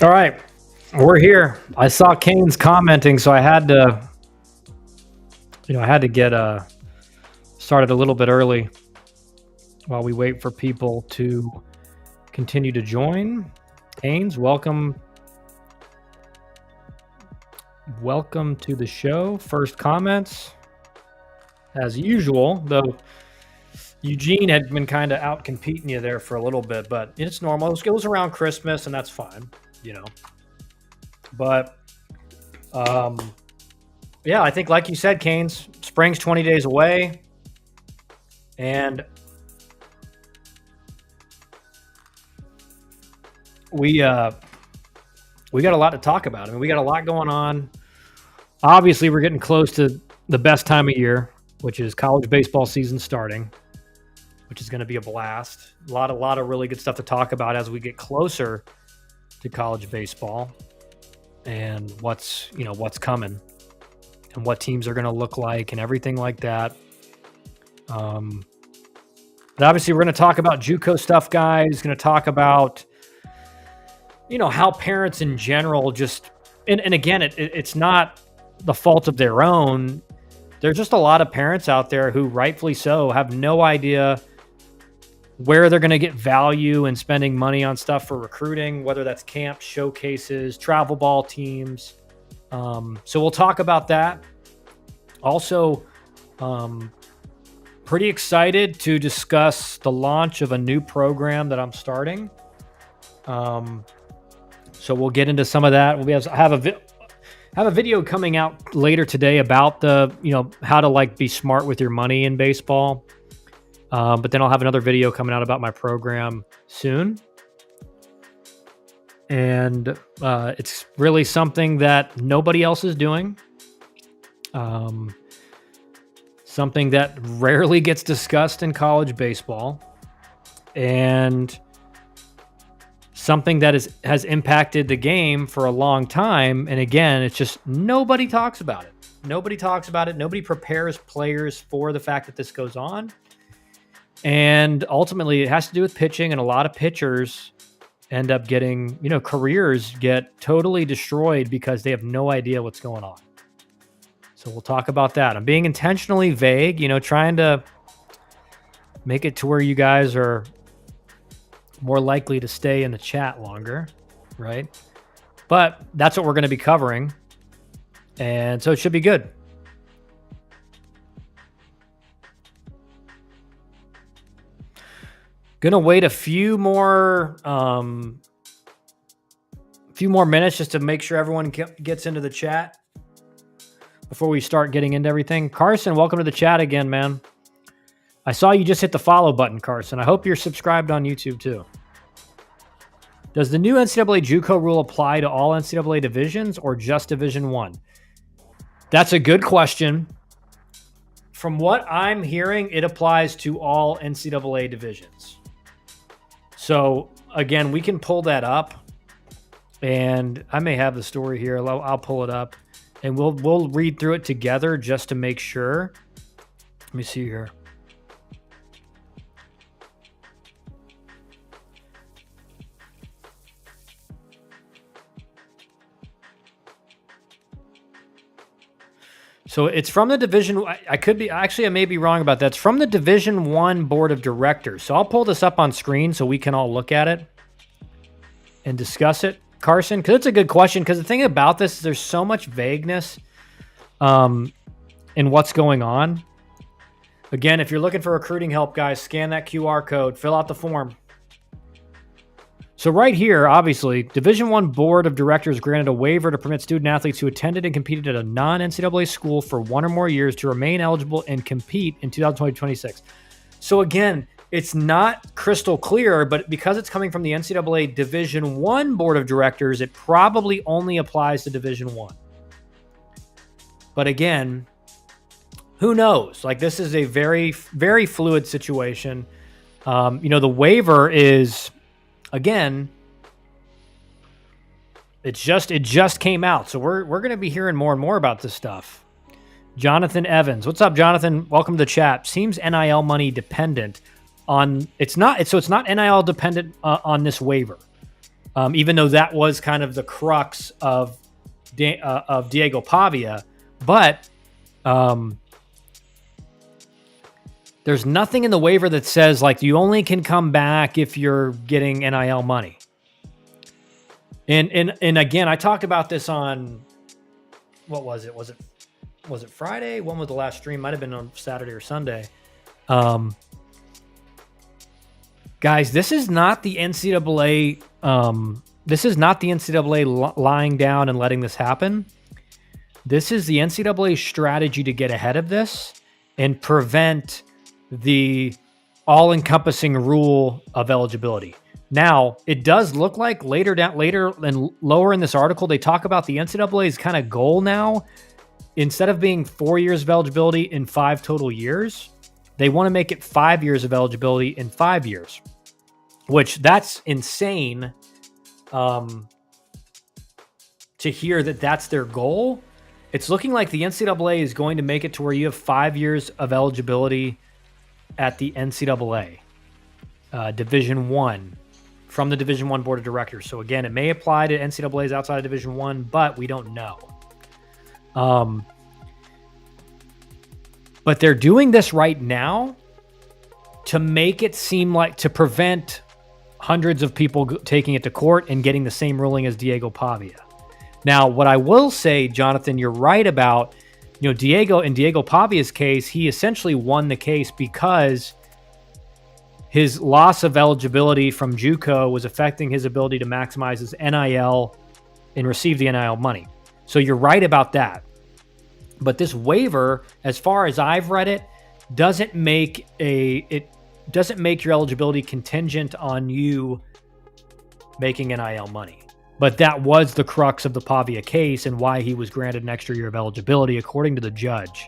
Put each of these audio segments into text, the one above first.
All right, we're here. I saw Kane's commenting, so I had to, get started a little bit early while we wait for people to continue to join. Kane's, welcome to the show. First comments, as usual, though Eugene had been kind of out competing you there for a little bit, but it's normal. It was around Christmas, and that's fine, But, yeah, I think, like you said, Canes, spring's 20 days away, and we got a lot to talk about. I mean, we got a lot going on. Obviously, we're getting close to the best time of year, which is college baseball season starting, which is going to be a blast. A lot of really good stuff to talk about as we get closer to college baseball and what's coming and what teams are going to look like and everything like that. But obviously, we're going to talk about JUCO stuff, guys. Going to talk about how parents in general just and again, it's not the fault of their own. There's just a lot of parents out there who, rightfully so, have no idea where they're going to get value in spending money on stuff for recruiting, whether that's camps, showcases, travel ball teams. So we'll talk about that. Also, pretty excited to discuss the launch of a new program that I'm starting. So we'll get into some of that. We'll have a video coming out later today about the, how to be smart with your money in baseball. But then I'll have another video coming out about my program soon. And it's really something that nobody else is doing. Something that rarely gets discussed in college baseball. And something that has impacted the game for a long time. And again, it's just nobody talks about it. Nobody talks about it. Nobody prepares players for the fact that this goes on. And ultimately, it has to do with pitching, and a lot of pitchers end up getting, careers get totally destroyed because they have no idea what's going on. So we'll talk about that. I'm being intentionally vague, trying to make it to where you guys are more likely to stay in the chat longer, right? But that's what we're going to be covering. And so it should be good. Gonna wait a few more minutes just to make sure everyone gets into the chat before we start getting into everything. Carson, welcome to the chat again, man. I saw you just hit the follow button, Carson. I hope you're subscribed on YouTube too. Does the new NCAA JUCO rule apply to all NCAA divisions or just Division I? That's a good question. From what I'm hearing, it applies to all NCAA divisions. So again, we can pull that up, and I may have the story here. I'll pull it up, and we'll read through it together just to make sure. Let me see here. So it's from the Division. I may be wrong about that. It's from the Division I Board of Directors. So I'll pull this up on screen so we can all look at it and discuss it, Carson, because it's a good question. Because the thing about this is there's so much vagueness in what's going on. Again, if you're looking for recruiting help, guys, scan that QR code, fill out the form. So right here, obviously, Division I Board of Directors granted a waiver to permit student-athletes who attended and competed at a non-NCAA school for 1 or more years to remain eligible and compete in 2020-26. So again, it's not crystal clear, but because it's coming from the NCAA Division I Board of Directors, it probably only applies to Division I. But again, who knows? This is a very, very fluid situation. The waiver is... Again, it just came out, so we're going to be hearing more and more about this stuff. Jonathan Evans, what's up, Jonathan? Welcome to the chat. Seems NIL money dependent on it's not NIL dependent on this waiver. even though that was kind of the crux of Diego Pavia. But there's nothing in the waiver that says like you only can come back if you're getting NIL money. And again, I talked about this on, what was it? Was it Friday? When was the last stream? Might have been on Saturday or Sunday. Guys, this is not the NCAA. This is not the NCAA lying down and letting this happen. This is the NCAA strategy to get ahead of this and prevent the all-encompassing rule of eligibility. Now, it does look like later and lower in this article, they talk about the NCAA's kind of goal now. Instead of being 4 years of eligibility in 5 total years, they want to make it 5 years of eligibility in 5 years, which that's insane to hear that that's their goal. It's looking like the NCAA is going to make it to where you have 5 years of eligibility at the NCAA Division I from the Division I Board of Directors. So again, it may apply to NCAAs outside of Division I, but we don't know. But they're doing this right now to make it seem like, to prevent hundreds of people taking it to court and getting the same ruling as Diego Pavia. Now, what I will say, Jonathan, you're right about, in Diego Pavia's case, he essentially won the case because his loss of eligibility from JUCO was affecting his ability to maximize his NIL and receive the NIL money. So you're right about that. But this waiver, as far as I've read it, doesn't make your eligibility contingent on you making NIL money. But that was the crux of the Pavia case and why he was granted an extra year of eligibility, according to the judge.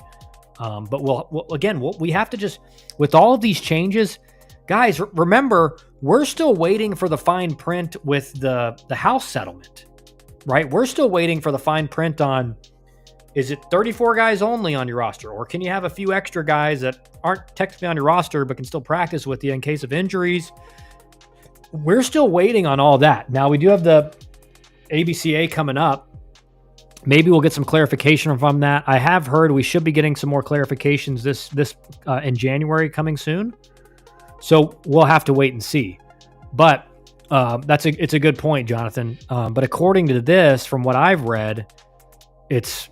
But we have to just, with all of these changes, guys, remember, we're still waiting for the fine print with the House settlement, right? We're still waiting for the fine print on, is it 34 guys only on your roster? Or can you have a few extra guys that aren't technically on your roster but can still practice with you in case of injuries? We're still waiting on all that. Now, we do have the ABCA coming up. Maybe we'll get some clarification from that. I have heard we should be getting some more clarifications this in January coming soon. So we'll have to wait and see. But it's a good point, Jonathan. But according to this, from what I've read, it's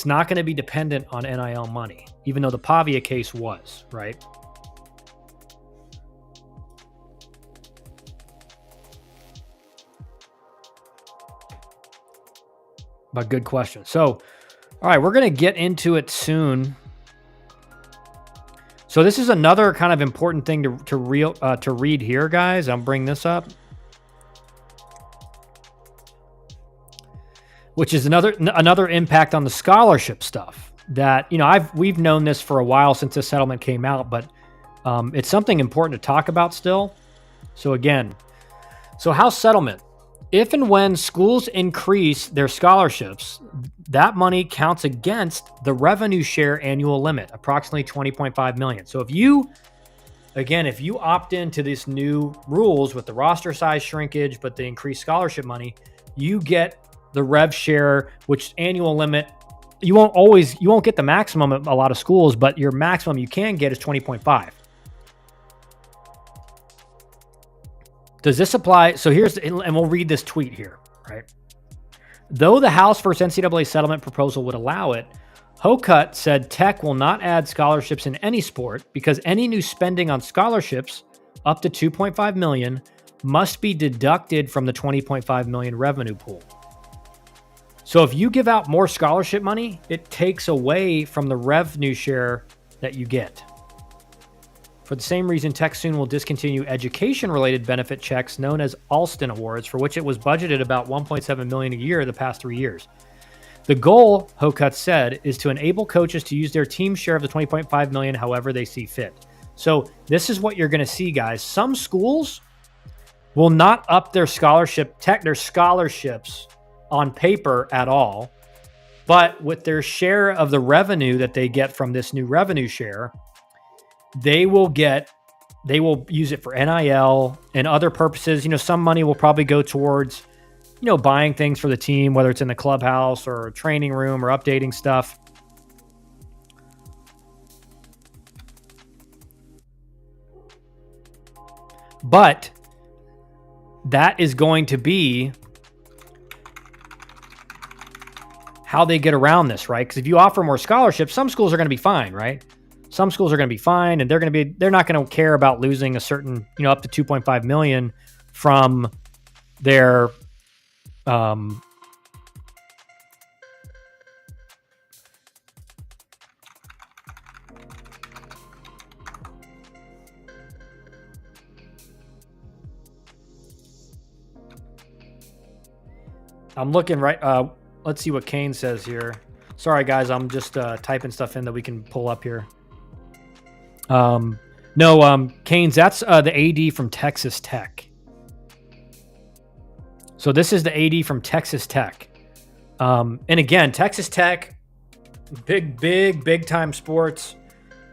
not going to be dependent on NIL money, even though the Pavia case was, right? But good question. So, all right, we're going to get into it soon. So this is another kind of important thing to read here, guys. I'll bring this up, which is another impact on the scholarship stuff. That we've known this for a while since the settlement came out, but it's something important to talk about still. So again, House settlement. If and when schools increase their scholarships, that money counts against the revenue share annual limit, approximately $20.5 million. So if you opt into these new rules with the roster size shrinkage, but the increased scholarship money, you get the Rev Share, which annual limit, you won't get the maximum at a lot of schools, but your maximum you can get is 20.5. Does this apply? So and we'll read this tweet here, right? Though the House versus NCAA settlement proposal would allow it, Hokut said Tech will not add scholarships in any sport because any new spending on scholarships up to $2.5 million must be deducted from the $20.5 million revenue pool. So if you give out more scholarship money, it takes away from the revenue share that you get. For the same reason, Tech soon will discontinue education-related benefit checks known as Alston Awards, for which it was budgeted about $1.7 million a year the past 3 years. The goal, Hokut said, is to enable coaches to use their team share of the $20.5 million however they see fit. So this is what you're going to see, guys. Some schools will not up their scholarships on paper at all, but with their share of the revenue that they get from this new revenue share, they will get they will use it for NIL and other purposes. Some money will probably go towards, buying things for the team, whether it's in the clubhouse or a training room or updating stuff. But that is going to be how they get around this, right? Because if you offer more scholarships, some schools are going to be fine, right? Some schools are going to be fine, and they're not going to care about losing a certain, up to 2.5 million from their I'm looking right. Let's see what Kane says here. Sorry, guys. I'm just typing stuff in that we can pull up here. No, Kane's, that's the AD from Texas Tech. So this is the AD from Texas Tech. And again, Texas Tech, big time sports.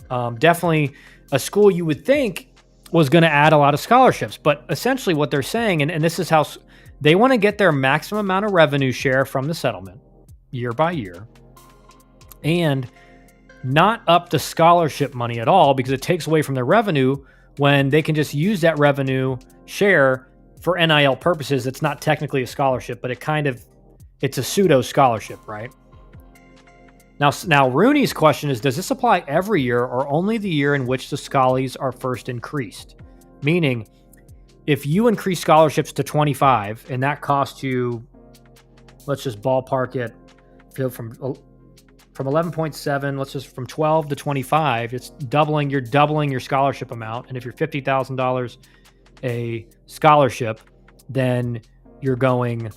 Definitely a school you would think was going to add a lot of scholarships. But essentially what they're saying, and this is how they want to get their maximum amount of revenue share from the settlement year by year, and not up the scholarship money at all, because it takes away from their revenue when they can just use that revenue share for NIL purposes. It's not technically a scholarship, but it's a pseudo scholarship, right? Now Rooney's question is, does this apply every year or only the year in which the schollies are first increased? Meaning, if you increase scholarships to 25 and that costs you, let's just ballpark it, from 11.7, let's just from 12 to 25, you're doubling your scholarship amount. And if you're $50,000 a scholarship, then you're going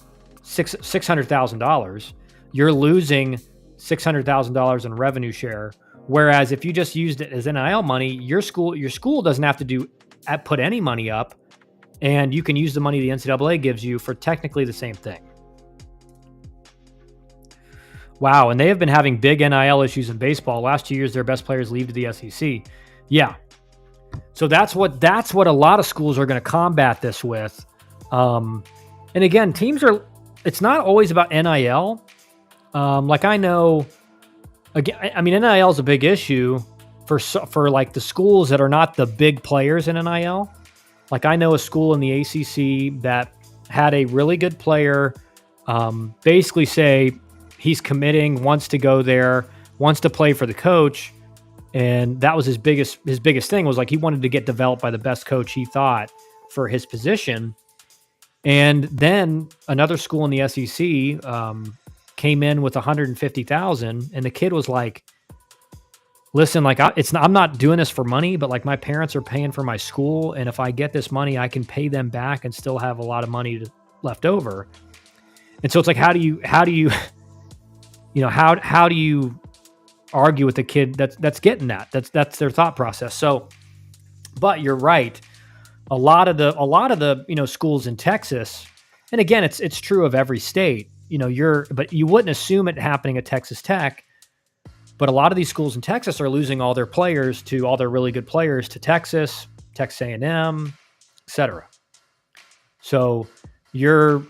$600,000. You're losing $600,000 in revenue share. Whereas if you just used it as NIL money, your school doesn't have to put any money up, and you can use the money the NCAA gives you for technically the same thing. Wow, and they have been having big NIL issues in baseball. Last 2 years, their best players leave to the SEC. Yeah. So that's what a lot of schools are going to combat this with. And again, it's not always about NIL. Like I know, again, I mean, NIL is a big issue for like the schools that are not the big players in NIL. Like I know a school in the ACC that had a really good player basically say he's committing, wants to go there, wants to play for the coach. And that was his biggest thing, was like he wanted to get developed by the best coach he thought for his position. And then another school in the SEC came in with $150,000, and the kid was like, listen, like I'm not doing this for money, but like my parents are paying for my school, and if I get this money, I can pay them back and still have a lot of money left over. And so it's like, how do you argue with the kid that's getting that? That's their thought process. So, but you're right. A lot of the schools in Texas, and again, it's true of every state. But you wouldn't assume it happening at Texas Tech. But a lot of these schools in Texas are losing all their really good players to Texas A&M, etc. So you're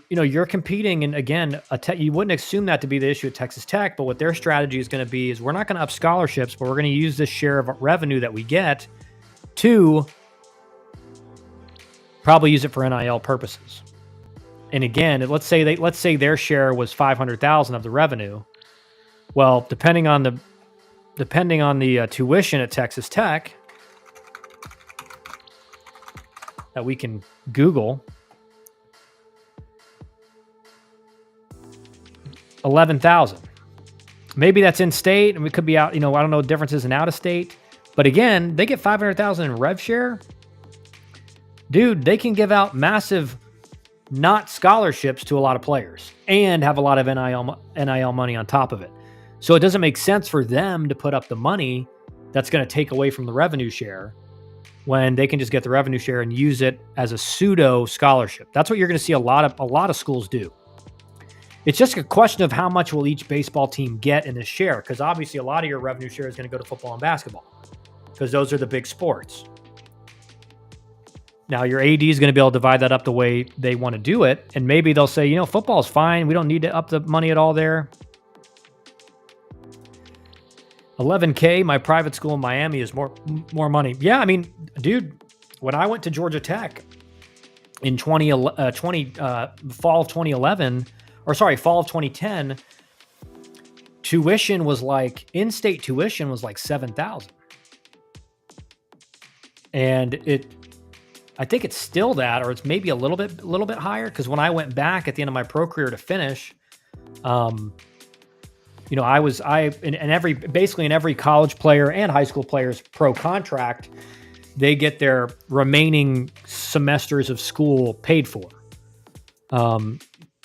competing, and again, you wouldn't assume that to be the issue at Texas Tech. But what their strategy is going to be is, we're not going to up scholarships, but we're going to use this share of revenue that we get to probably use it for NIL purposes. And again, let's say their share was $500,000 of the revenue. Well, depending on the tuition at Texas Tech that we can Google, 11,000. Maybe that's in state, and we could be out. I don't know differences in out of state, but again, they get 500,000 in Rev Share. Dude, they can give out massive, not scholarships to a lot of players and have a lot of NIL money on top of it. So it doesn't make sense for them to put up the money that's going to take away from the revenue share when they can just get the revenue share and use it as a pseudo scholarship. That's what you're going to see a lot of schools do. It's just a question of how much will each baseball team get in this share, because obviously a lot of your revenue share is going to go to football and basketball because those are the big sports. Now your AD is going to be able to divide that up the way they want to do it. And maybe they'll say, football's fine. We don't need to up the money at all there. $11K, my private school in Miami is more money. Yeah, I mean, dude, when I went to Georgia Tech in fall of 2011, fall of 2010, tuition was like, in-state tuition was like $7,000. And I think it's still that, or it's maybe a little bit higher. Because when I went back at the end of my pro career to finish, basically in every college player and high school player's pro contract, they get their remaining semesters of school paid for.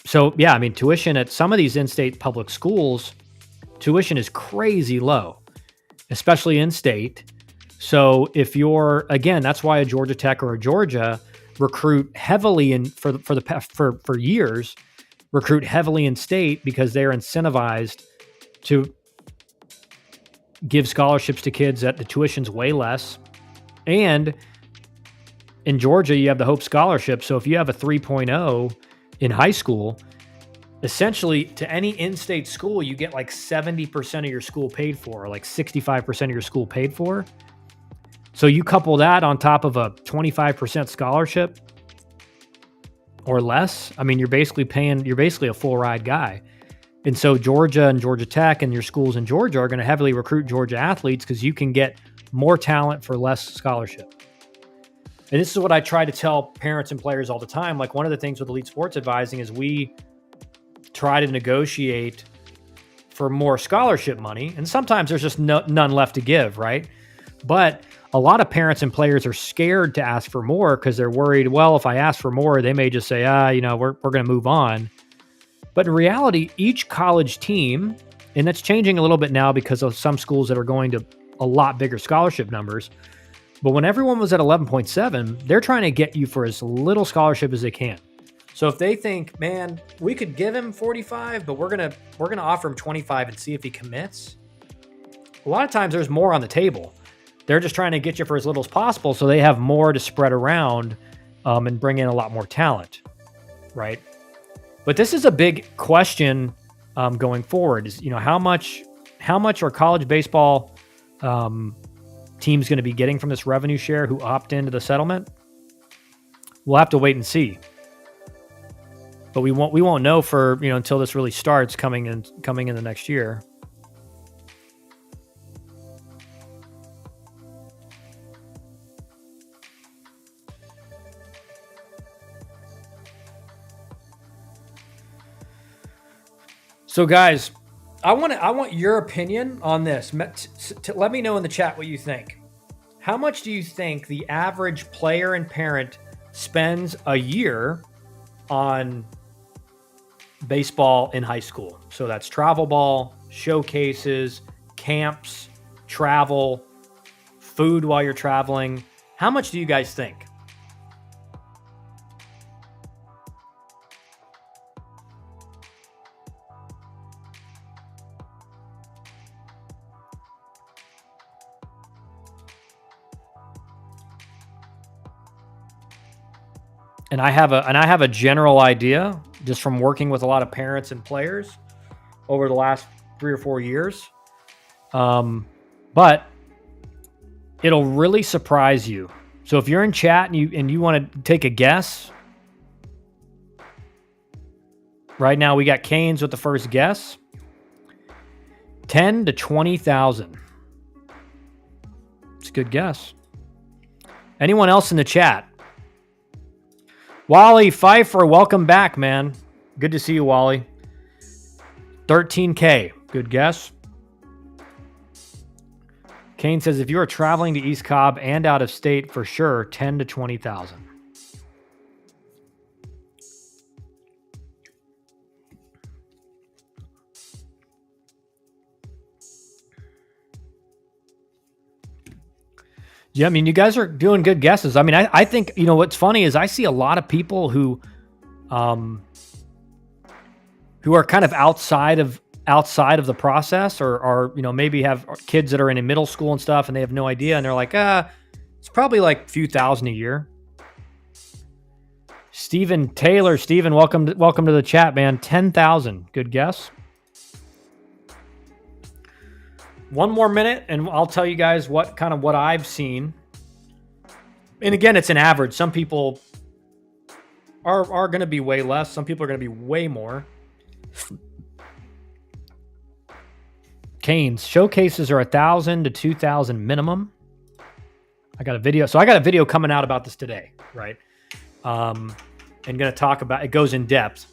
So yeah, I mean, tuition at some of these in-state public schools, tuition is crazy low, especially in-state. So if you're, again, that's why a Georgia Tech or a Georgia recruit heavily for years, recruit heavily in state, because they're incentivized to give scholarships to kids that the tuition's way less. And in Georgia, you have the Hope Scholarship. So if you have a 3.0 in high school, essentially to any in-state school, you get like 70% of your school paid for, or like 65% of your school paid for. So you couple that on top of a 25% scholarship or less. I mean, you're basically a full ride guy. And so Georgia and Georgia Tech and your schools in Georgia are going to heavily recruit Georgia athletes because you can get more talent for less scholarship. And this is what I try to tell parents and players all the time. Like, one of the things with Elite Sports Advising is we try to negotiate for more scholarship money. And sometimes there's just none left to give, right? But a lot of parents and players are scared to ask for more because they're worried, well, if I ask for more, they may just say, we're going to move on. But in reality, each college team, and that's changing a little bit now because of some schools that are going to a lot bigger scholarship numbers. But when everyone was at 11.7, they're trying to get you for as little scholarship as they can. So if they think, man, we could give him 45, but we're gonna offer him 25 and see if he commits. A lot of times there's more on the table. They're just trying to get you for as little as possible so they have more to spread around and bring in a lot more talent, right? But this is a big question going forward. Is how much are college baseball teams going to be getting from this revenue share who opt into the settlement? We'll have to wait and see. But we won't know for until this really starts coming in the next year. So guys, I want your opinion on this. Let me know in the chat what you think. How much do you think the average player and parent spends a year on baseball in high school? So that's travel ball, showcases, camps, travel, food while you're traveling. How much do you guys think? And I have a general idea just from working with a lot of parents and players over the last 3 or 4 years. But it'll really surprise you. So if you're in chat and you want to take a guess, right now we got Canes with the first guess. 10 to 20,000. It's a good guess. Anyone else in the chat? Wally Pfeiffer, welcome back, man. Good to see you, Wally. 13K, good guess. Kane says, if you are traveling to East Cobb and out of state, for sure, 10 to 20,000. Yeah, I mean, you guys are doing good guesses. I mean, I think, what's funny is I see a lot of people who are kind of outside of the process or maybe have kids that are in middle school and stuff and they have no idea. And they're like, it's probably like a few thousand a year. Stephen Taylor. Stephen, welcome to the chat, man. 10,000. Good guess. One more minute, and I'll tell you guys what I've seen. And again, it's an average. Some people are going to be way less. Some people are going to be way more. Canes showcases are 1,000 to 2,000 minimum. I got a video. So I got a video coming out about this today, right? And going to talk about it. Goes in depth.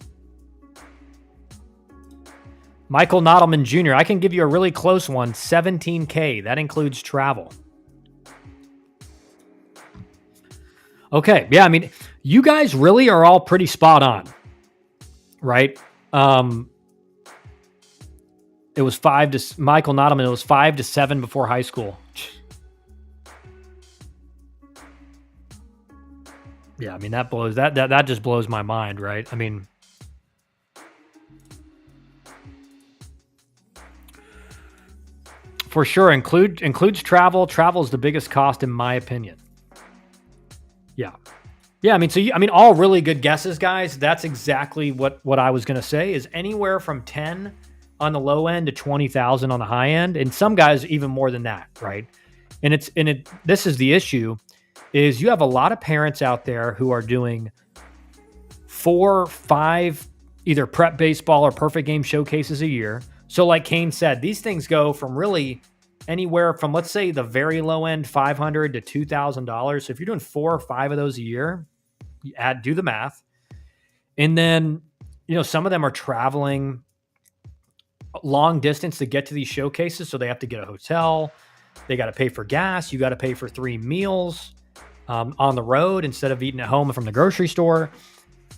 Michael Nottleman Jr. I can give you a really close one. $17K. That includes travel. Okay. Yeah. I mean, you guys really are all pretty spot on, right? It was Michael Nottleman. It was 5 to 7 before high school. Yeah. I mean, that just blows my mind, right? I mean, for sure, includes travel. Travel is the biggest cost, in my opinion. Yeah. I mean, all really good guesses, guys. That's exactly what I was going to say. Is anywhere from 10 on the low end to 20,000 on the high end, and some guys even more than that, right? And this is the issue: is you have a lot of parents out there who are doing 4, 5 either prep baseball or perfect game showcases a year. So like Kane said, these things go from really anywhere from, let's say, the very low end, $500 to $2,000. So if you're doing 4 or 5 of those a year, do the math. And then, some of them are traveling long distance to get to these showcases. So they have to get a hotel. They got to pay for gas. You got to pay for 3 meals on the road instead of eating at home from the grocery store.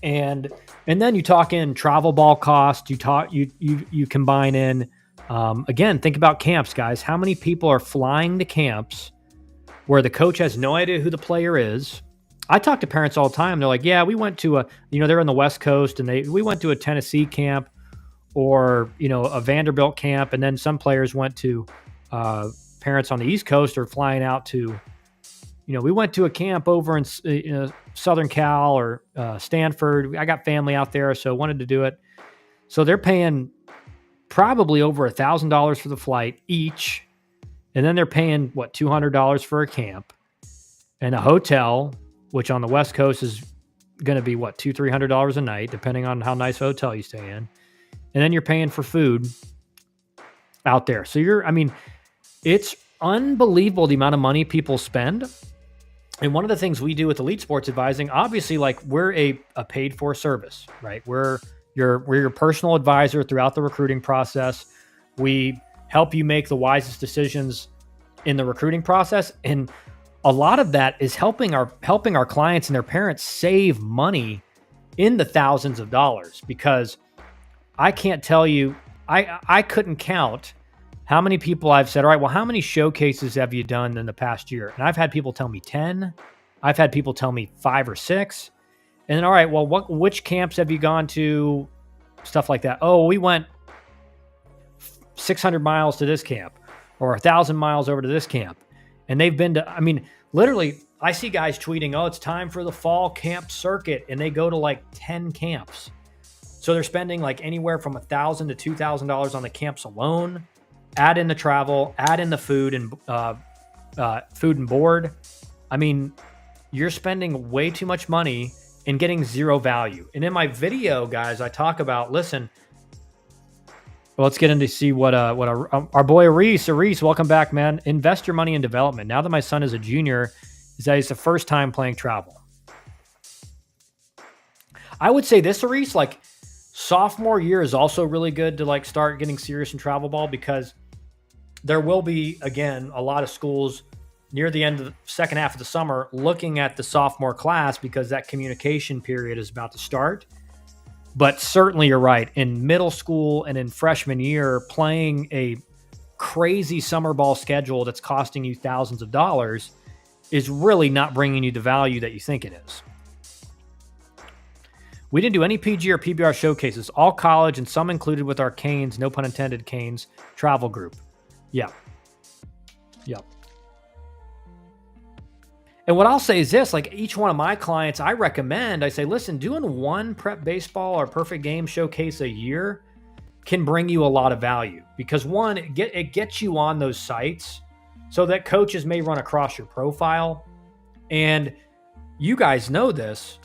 And then you talk in travel ball cost. You combine in, again, think about camps, guys. How many people are flying to camps where the coach has no idea who the player is? I talk to parents all the time. They're like, yeah, we went to they're on the West Coast and we went to a Tennessee camp or, a Vanderbilt camp. And then some players went to, parents on the East Coast are flying out to, we went to a camp over in Southern Cal or Stanford. I got family out there, so wanted to do it. So they're paying probably over $1,000 for the flight each. And then they're paying, $200 for a camp and a hotel, which on the West Coast is going to be $200-$300 a night, depending on how nice a hotel you stay in. And then you're paying for food out there. So it's unbelievable the amount of money people spend. And one of the things we do with Elite Sports Advising, obviously, we're a paid for service, right? We're your personal advisor throughout the recruiting process. We help you make the wisest decisions in the recruiting process. And a lot of that is helping our clients and their parents save money in the thousands of dollars, because I can't tell you, I couldn't count how many people I've said, all right, well, how many showcases have you done in the past year? And I've had people tell me 10. I've had people tell me 5 or 6. And then, all right, well, which camps have you gone to? Stuff like that. Oh, we went 600 miles to this camp or 1,000 miles over to this camp. And they've been to, literally, I see guys tweeting, oh, it's time for the fall camp circuit. And they go to 10 camps. So they're spending anywhere from $1,000 to $2,000 on the camps alone. Add in the travel, add in the food and board. You're spending way too much money and getting zero value. And in my video, guys, I talk about, listen, well, let's get into see what our boy Aris, welcome back, man. Invest your money in development. Now that my son is a junior, is that he's the first time playing travel. I would say this, Aris, sophomore year is also really good to start getting serious in travel ball, because there will be, again, a lot of schools near the end of the second half of the summer looking at the sophomore class, because that communication period is about to start. But certainly you're right. In middle school and in freshman year, playing a crazy summer ball schedule that's costing you thousands of dollars is really not bringing you the value that you think it is. We didn't do any PG or PBR showcases, all college and some included with our Canes, no pun intended, Canes travel group. Yeah. And what I'll say is this, like each one of my clients, I say, listen, doing one prep baseball or perfect game showcase a year can bring you a lot of value because one, it gets you on those sites so that coaches may run across your profile. And you guys know this,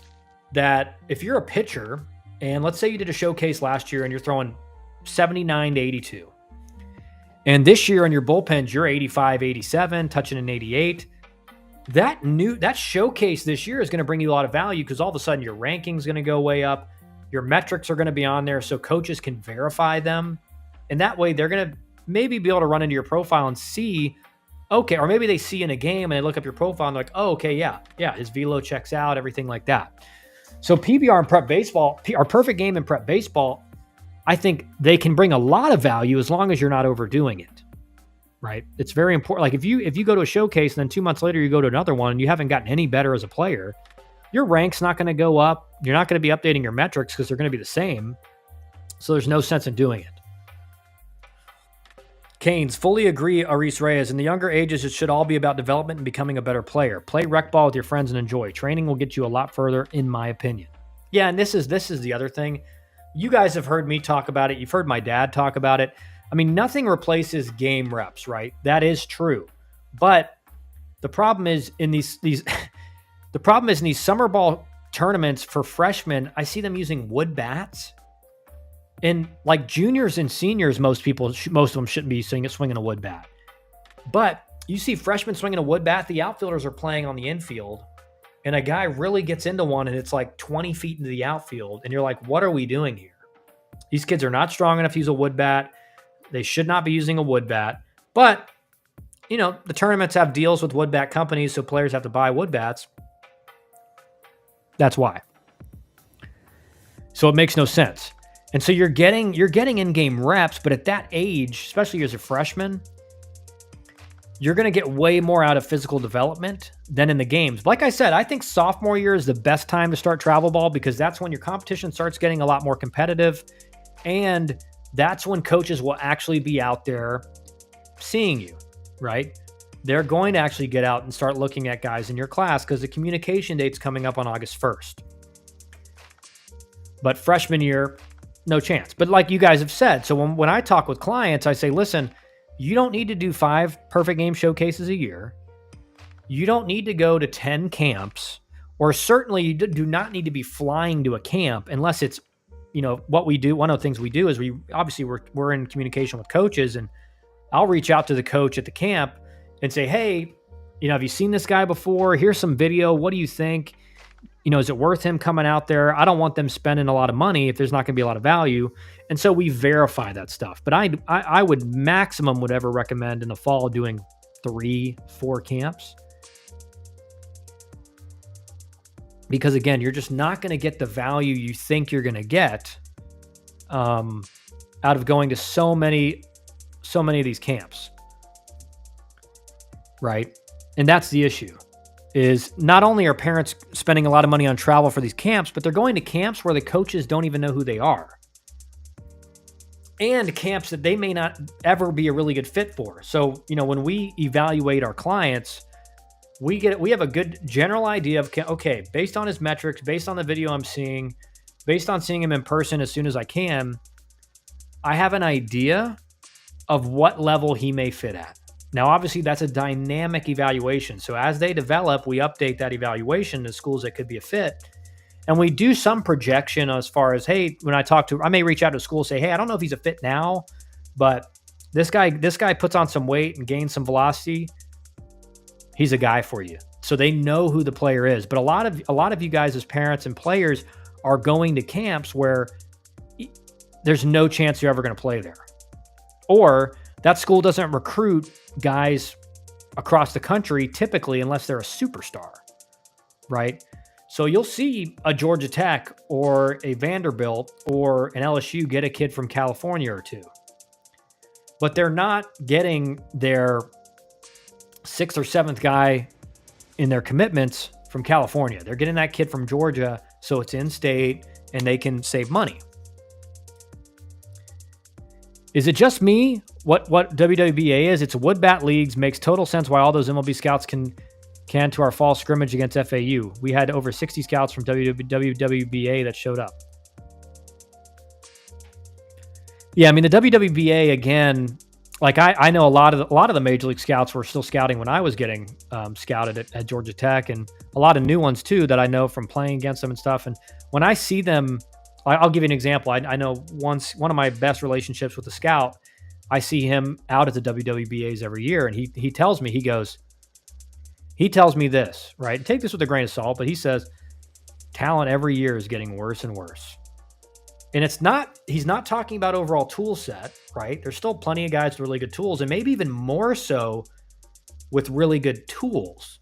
that if you're a pitcher and let's say you did a showcase last year and you're throwing 79 to 82. And this year on your bullpens, you're 85, 87, touching an 88. That showcase this year is going to bring you a lot of value because all of a sudden your ranking's going to go way up. Your metrics are going to be on there so coaches can verify them. And that way they're going to maybe be able to run into your profile and see, okay, or maybe they see in a game and they look up your profile and they're like, oh, okay, yeah, his velo checks out, everything like that. So PBR and prep baseball, our perfect game in prep baseball, I think they can bring a lot of value as long as you're not overdoing it, right? It's very important. Like if you go to a showcase and then 2 months later you go to another one and you haven't gotten any better as a player, your rank's not going to go up. You're not going to be updating your metrics because they're going to be the same. So there's no sense in doing it. Canes, fully agree, Aris Reyes. In the younger ages, it should all be about development and becoming a better player. Play rec ball with your friends and enjoy. Training will get you a lot further, in my opinion. Yeah, and this is the other thing. You guys have heard me talk about it. You've heard my dad talk about it. I mean, nothing replaces game reps, right? That is true. But the problem is in these the problem is in these summer ball tournaments for freshmen, I see them using wood bats. And like juniors and seniors, most of them shouldn't be swinging a wood bat. But you see freshmen swinging a wood bat, the outfielders are playing on the infield, and a guy really gets into one and it's like 20 feet into the outfield. And you're like, what are we doing here? These kids are not strong enough to use a wood bat. They should not be using a wood bat. But, you know, the tournaments have deals with wood bat companies, so players have to buy wood bats. That's why. So it makes no sense. And so you're getting in-game reps, but at that age, especially as a freshman, you're going to get way more out of physical development than in the games. But like I said, I think sophomore year is the best time to start travel ball because that's when your competition starts getting a lot more competitive. And that's when coaches will actually be out there seeing you, right? They're going to actually get out and start looking at guys in your class because the communication date's coming up on August 1st. But freshman year, no chance. But like you guys have said, so when I talk with clients, I say, listen, you don't need to do 5 perfect game showcases a year. You don't need to go to 10 camps, or certainly you do not need to be flying to a camp unless it's, you know, what we do. One of the things we do is we're in communication with coaches, and I'll reach out to the coach at the camp and say, hey, you know, have you seen this guy before? Here's some video. What do you think? You know, is it worth him coming out there? I don't want them spending a lot of money if there's not going to be a lot of value. And so we verify that stuff. But I would would ever recommend in the fall doing 3-4 camps. Because again, you're just not going to get the value you think you're going to get out of going to so many of these camps. Right? And that's the issue. Is not only are parents spending a lot of money on travel for these camps, but they're going to camps where the coaches don't even know who they are. And camps that they may not ever be a really good fit for. So, you know, when we evaluate our clients, we have a good general idea of, okay, based on his metrics, based on the video I'm seeing, based on seeing him in person as soon as I can, I have an idea of what level he may fit at. Now, obviously, that's a dynamic evaluation. So as they develop, we update that evaluation to schools that could be a fit. And we do some projection as far as, hey, when I may reach out to a school and say, hey, I don't know if he's a fit now, but this guy puts on some weight and gains some velocity. He's a guy for you. So they know who the player is. But a lot of you guys as parents and players are going to camps where there's no chance you're ever going to play there. Or that school doesn't recruit guys across the country typically unless they're a superstar, right? So you'll see a Georgia Tech or a Vanderbilt or an LSU get a kid from California or two. But they're not getting their 6th or 7th guy in their commitments from California. They're getting that kid from Georgia, so it's in-state and they can save money. Is it just me? What WWBA is? It's wood bat leagues. Makes total sense why all those MLB scouts can Can to our fall scrimmage against FAU. We had over 60 scouts from WWBA that showed up. Yeah, I mean, the WWBA, again, like I know a lot of the major league scouts were still scouting when I was getting scouted at Georgia Tech, and a lot of new ones too that I know from playing against them and stuff. And when I see them, I'll give you an example. I know one of my best relationships with a scout. I see him out at the WWBAs every year, and he tells me, he tells me this, right? Take this with a grain of salt, but he says talent every year is getting worse and worse. And he's not talking about overall tool set, right? There's still plenty of guys with really good tools, and maybe even more so with really good tools.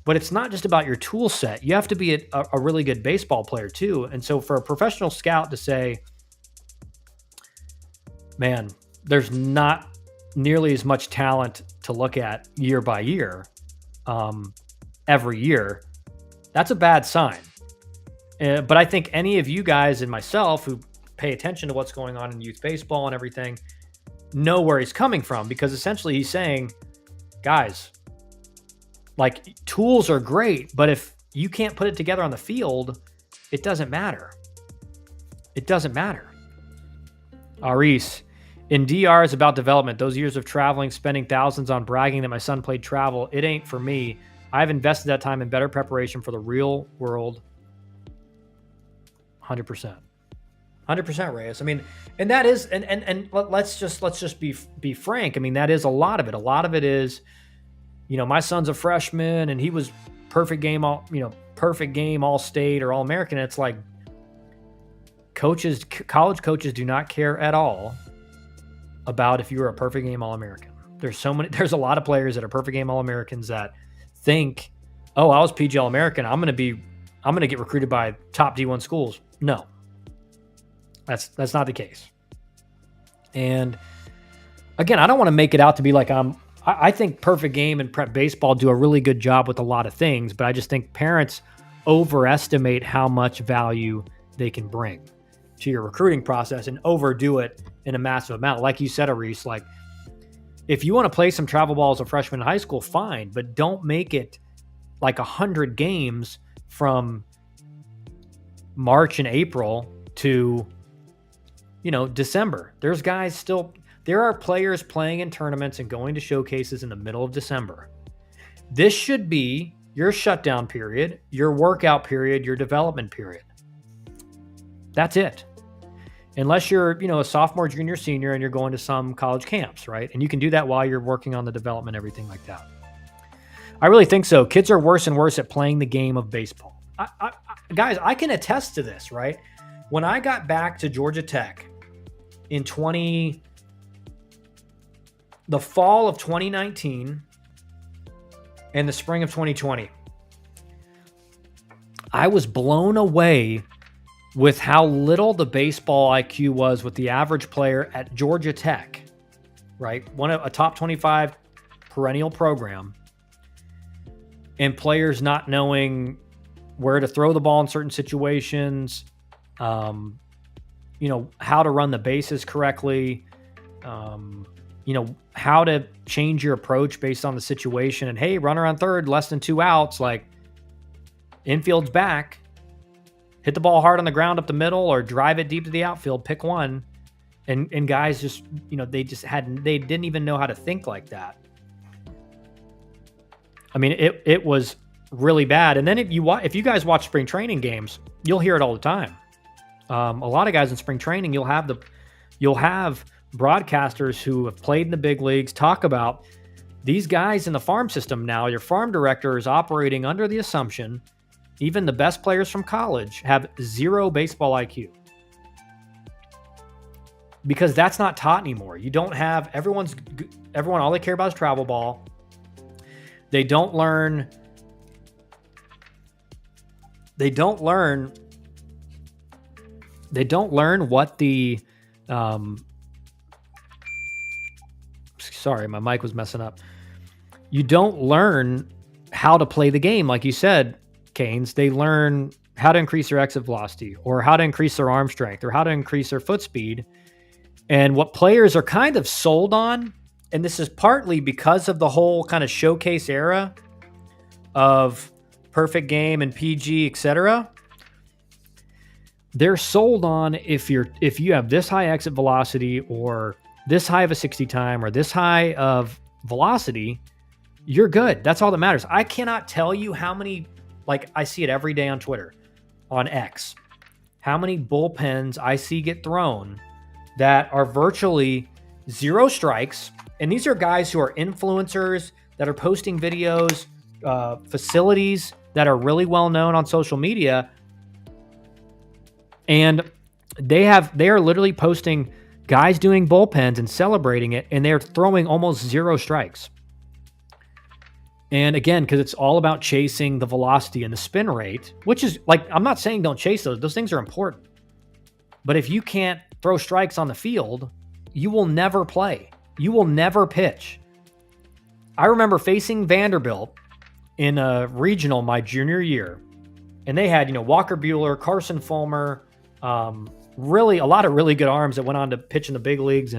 But it's not just about your tool set. You have to be a really good baseball player too. And so for a professional scout to say, man, there's not nearly as much talent to look at year by year, every year, that's a bad sign. But I think any of you guys and myself who pay attention to what's going on in youth baseball and everything know where he's coming from, because essentially he's saying, guys, like, tools are great, but if you can't put it together on the field, it doesn't matter. It doesn't matter. Aris, in DR is about development. Those years of traveling, spending thousands on bragging that my son played travel, it ain't for me. I've invested that time in better preparation for the real world. 100%. 100%, Reyes. I mean, and that is, and let's just be frank. I mean, that is a lot of it. A lot of it is, you know, my son's a freshman and he was perfect game all state or all American. It's like college coaches do not care at all about if you're a perfect game all American. There's a lot of players that are perfect game all Americans that think, oh, I was PG all American, I'm going to get recruited by top D1 schools. No, that's not the case. And again, I don't want to make it out to be like I think Perfect Game and Prep Baseball do a really good job with a lot of things, but I just think parents overestimate how much value they can bring to your recruiting process and overdo it in a massive amount. Like you said, Aris, like, if you want to play some travel ball as a freshman in high school, fine, but don't make it like 100 games from March and April to, December. There are players playing in tournaments and going to showcases in the middle of December. This should be your shutdown period, your workout period, your development period. That's it. Unless you're, a sophomore, junior, senior, and you're going to some college camps, right? And you can do that while you're working on the development, everything like that. I really think so. Kids are worse and worse at playing the game of baseball. Guys, I can attest to this, right? When I got back to Georgia Tech in the fall of 2019 and the spring of 2020, I was blown away with how little the baseball IQ was with the average player at Georgia Tech, right? A top 25 perennial program, and players not knowing where to throw the ball in certain situations, how to run the bases correctly, how to change your approach based on the situation. And hey, runner on third, less than 2 outs, like, infield's back. Hit the ball hard on the ground up the middle or drive it deep to the outfield, pick one. And guys just, they didn't even know how to think like that. I mean, it was really bad. And then if you guys watch spring training games, you'll hear it all the time. A lot of guys in spring training, you'll have broadcasters who have played in the big leagues talk about these guys in the farm system now. Your farm director is operating under the assumption even the best players from college have zero baseball IQ, because that's not taught anymore. You don't have everyone. All they care about is travel ball. They don't learn what the sorry, my mic was messing up. You don't learn how to play the game, like you said, Canes. They learn how to increase their exit velocity, or how to increase their arm strength, or how to increase their foot speed. And what players are kind of sold on, and this is partly because of the whole kind of showcase era, of perfect game and PG, etc. They're sold on if you have this high exit velocity or this high of a 60 time or this high of velocity, you're good. That's all that matters. I cannot tell you how many, like I see it every day on Twitter, on X, how many bullpens I see get thrown that are virtually 0 strikes. And these are guys who are influencers that are posting videos, facilities that are really well known on social media. And they are literally posting guys doing bullpens and celebrating it, and they're throwing almost 0 strikes. And again, because it's all about chasing the velocity and the spin rate, which is like, I'm not saying don't chase those. Those things are important. But if you can't throw strikes on the field, you will never play. You will never pitch. I remember facing Vanderbilt in a regional my junior year, and they had, Walker Buehler, Carson Fulmer, really a lot of really good arms that went on to pitch in the big leagues.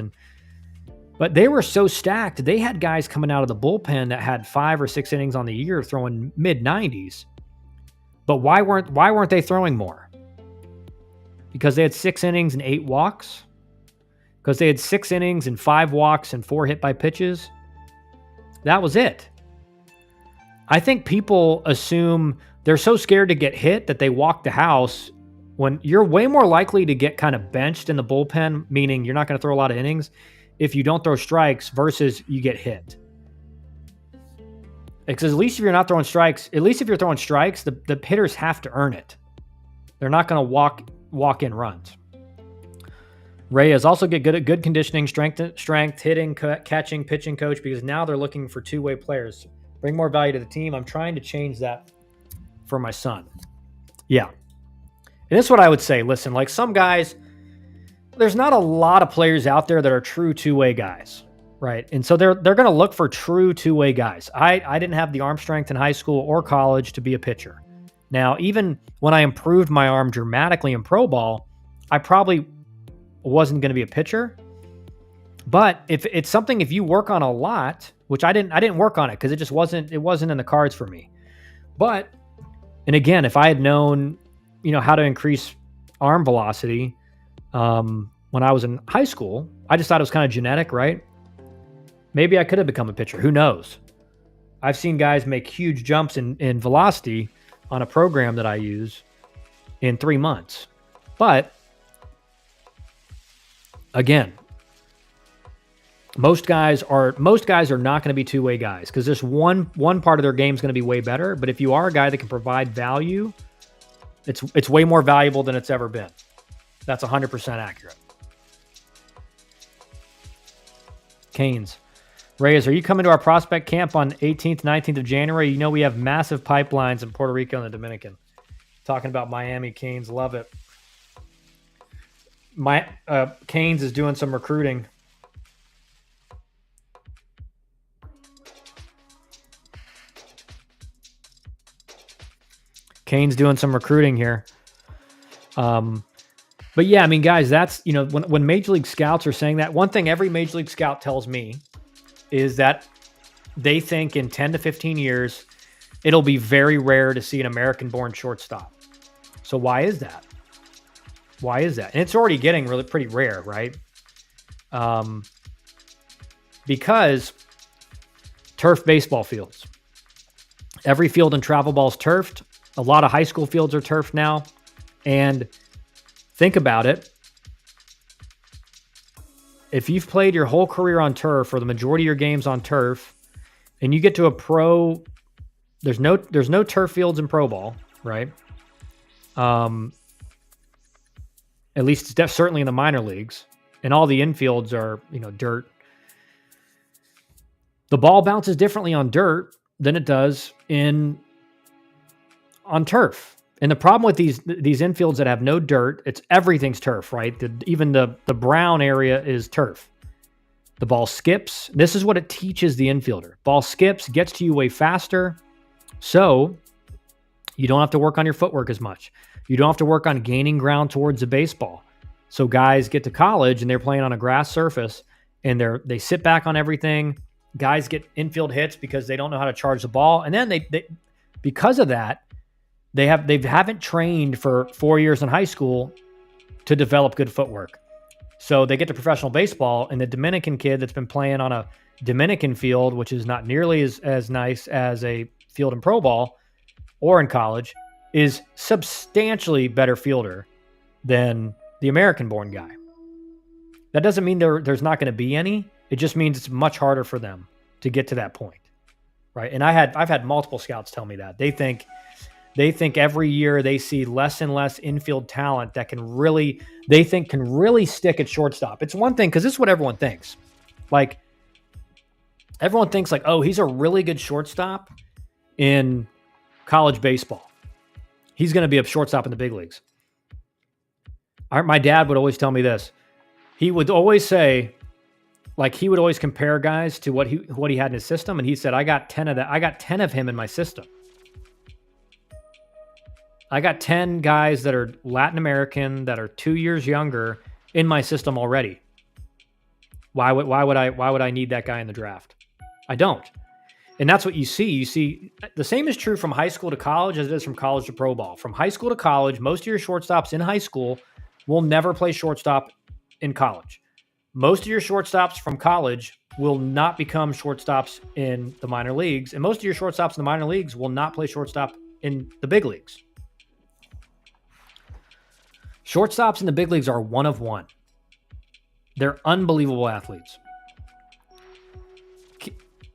But they were so stacked. They had guys coming out of the bullpen that had 5 or 6 innings on the year throwing mid-90s. But why weren't they throwing more? Because they had 6 innings and 8 walks? Because they had 6 innings and 5 walks and 4 hit by pitches? That was it. I think people assume they're so scared to get hit that they walk the house, when you're way more likely to get kind of benched in the bullpen, meaning you're not going to throw a lot of innings if you don't throw strikes versus you get hit. Because at least if you're not throwing strikes, the hitters have to earn it. They're not going to walk in runs. Reyes also get good conditioning, strength, hitting, catching, pitching coach, because now they're looking for two-way players. Bring more value to the team. I'm trying to change that for my son. Yeah. And this is what I would say. Listen, like some guys, there's not a lot of players out there that are true two-way guys, right? And so they're going to look for true two-way guys. I didn't have the arm strength in high school or college to be a pitcher. Now, even when I improved my arm dramatically in pro ball, I probably wasn't going to be a pitcher. But if it's something, if you work on a lot, which I didn't work on it because it wasn't in the cards for me. But, and again, if I had known, how to increase arm velocity when I was in high school, I just thought it was kind of genetic, right? Maybe I could have become a pitcher. Who knows? I've seen guys make huge jumps in velocity on a program that I use in 3 months. But again, most guys are not going to be two-way guys because this one part of their game is going to be way better. But if you are a guy that can provide value, it's way more valuable than it's ever been. That's 100% accurate. Canes. Reyes, are you coming to our prospect camp on 18th, 19th of January? We have massive pipelines in Puerto Rico and the Dominican. Talking about Miami, Canes, love it. Canes is doing some recruiting. Canes doing some recruiting here. But yeah, I mean, guys, that's, when Major League Scouts are saying that, one thing every Major League Scout tells me is that they think in 10 to 15 years, it'll be very rare to see an American-born shortstop. So why is that? And it's already getting really pretty rare, right? Because turf baseball fields. Every field in travel ball is turfed. A lot of high school fields are turfed now. And think about it. If you've played your whole career on turf or the majority of your games on turf, and you get to a pro, there's no turf fields in pro ball, right? At least it's certainly in the minor leagues, and all the infields are, dirt. The ball bounces differently on dirt than it does on turf. And the problem with these infields that have no dirt, everything's turf, right? Even the brown area is turf. The ball skips. This is what it teaches the infielder. Ball skips, gets to you way faster. So you don't have to work on your footwork as much. You don't have to work on gaining ground towards the baseball. So guys get to college and they're playing on a grass surface and they sit back on everything. Guys get infield hits because they don't know how to charge the ball. And then Because of that, they haven't trained for 4 years in high school to develop good footwork. So they get to professional baseball, and the Dominican kid that's been playing on a Dominican field, which is not nearly as nice as a field in pro ball or in college, is substantially better fielder than the American-born guy. That doesn't mean there's not going to be any. It just means it's much harder for them to get to that point, right? And I've had multiple scouts tell me that. They think every year they see less and less infield talent that can really stick at shortstop. It's one thing, because this is what everyone thinks. Like, everyone thinks like, oh, he's a really good shortstop in college baseball. He's going to be a shortstop in the big leagues. My dad would always tell me this. He would always say, like, he would always compare guys to what he had in his system, and he said, I got 10 of that. I got 10 of him in my system. I got 10 guys that are Latin American, that are 2 years younger in my system already. Why would I need that guy in the draft? I don't. And that's what you see. You see, the same is true from high school to college as it is from college to pro ball. From high school to college, most of your shortstops in high school will never play shortstop in college. Most of your shortstops from college will not become shortstops in the minor leagues. And most of your shortstops in the minor leagues will not play shortstop in the big leagues. Shortstops in the big leagues are one of one. They're unbelievable athletes.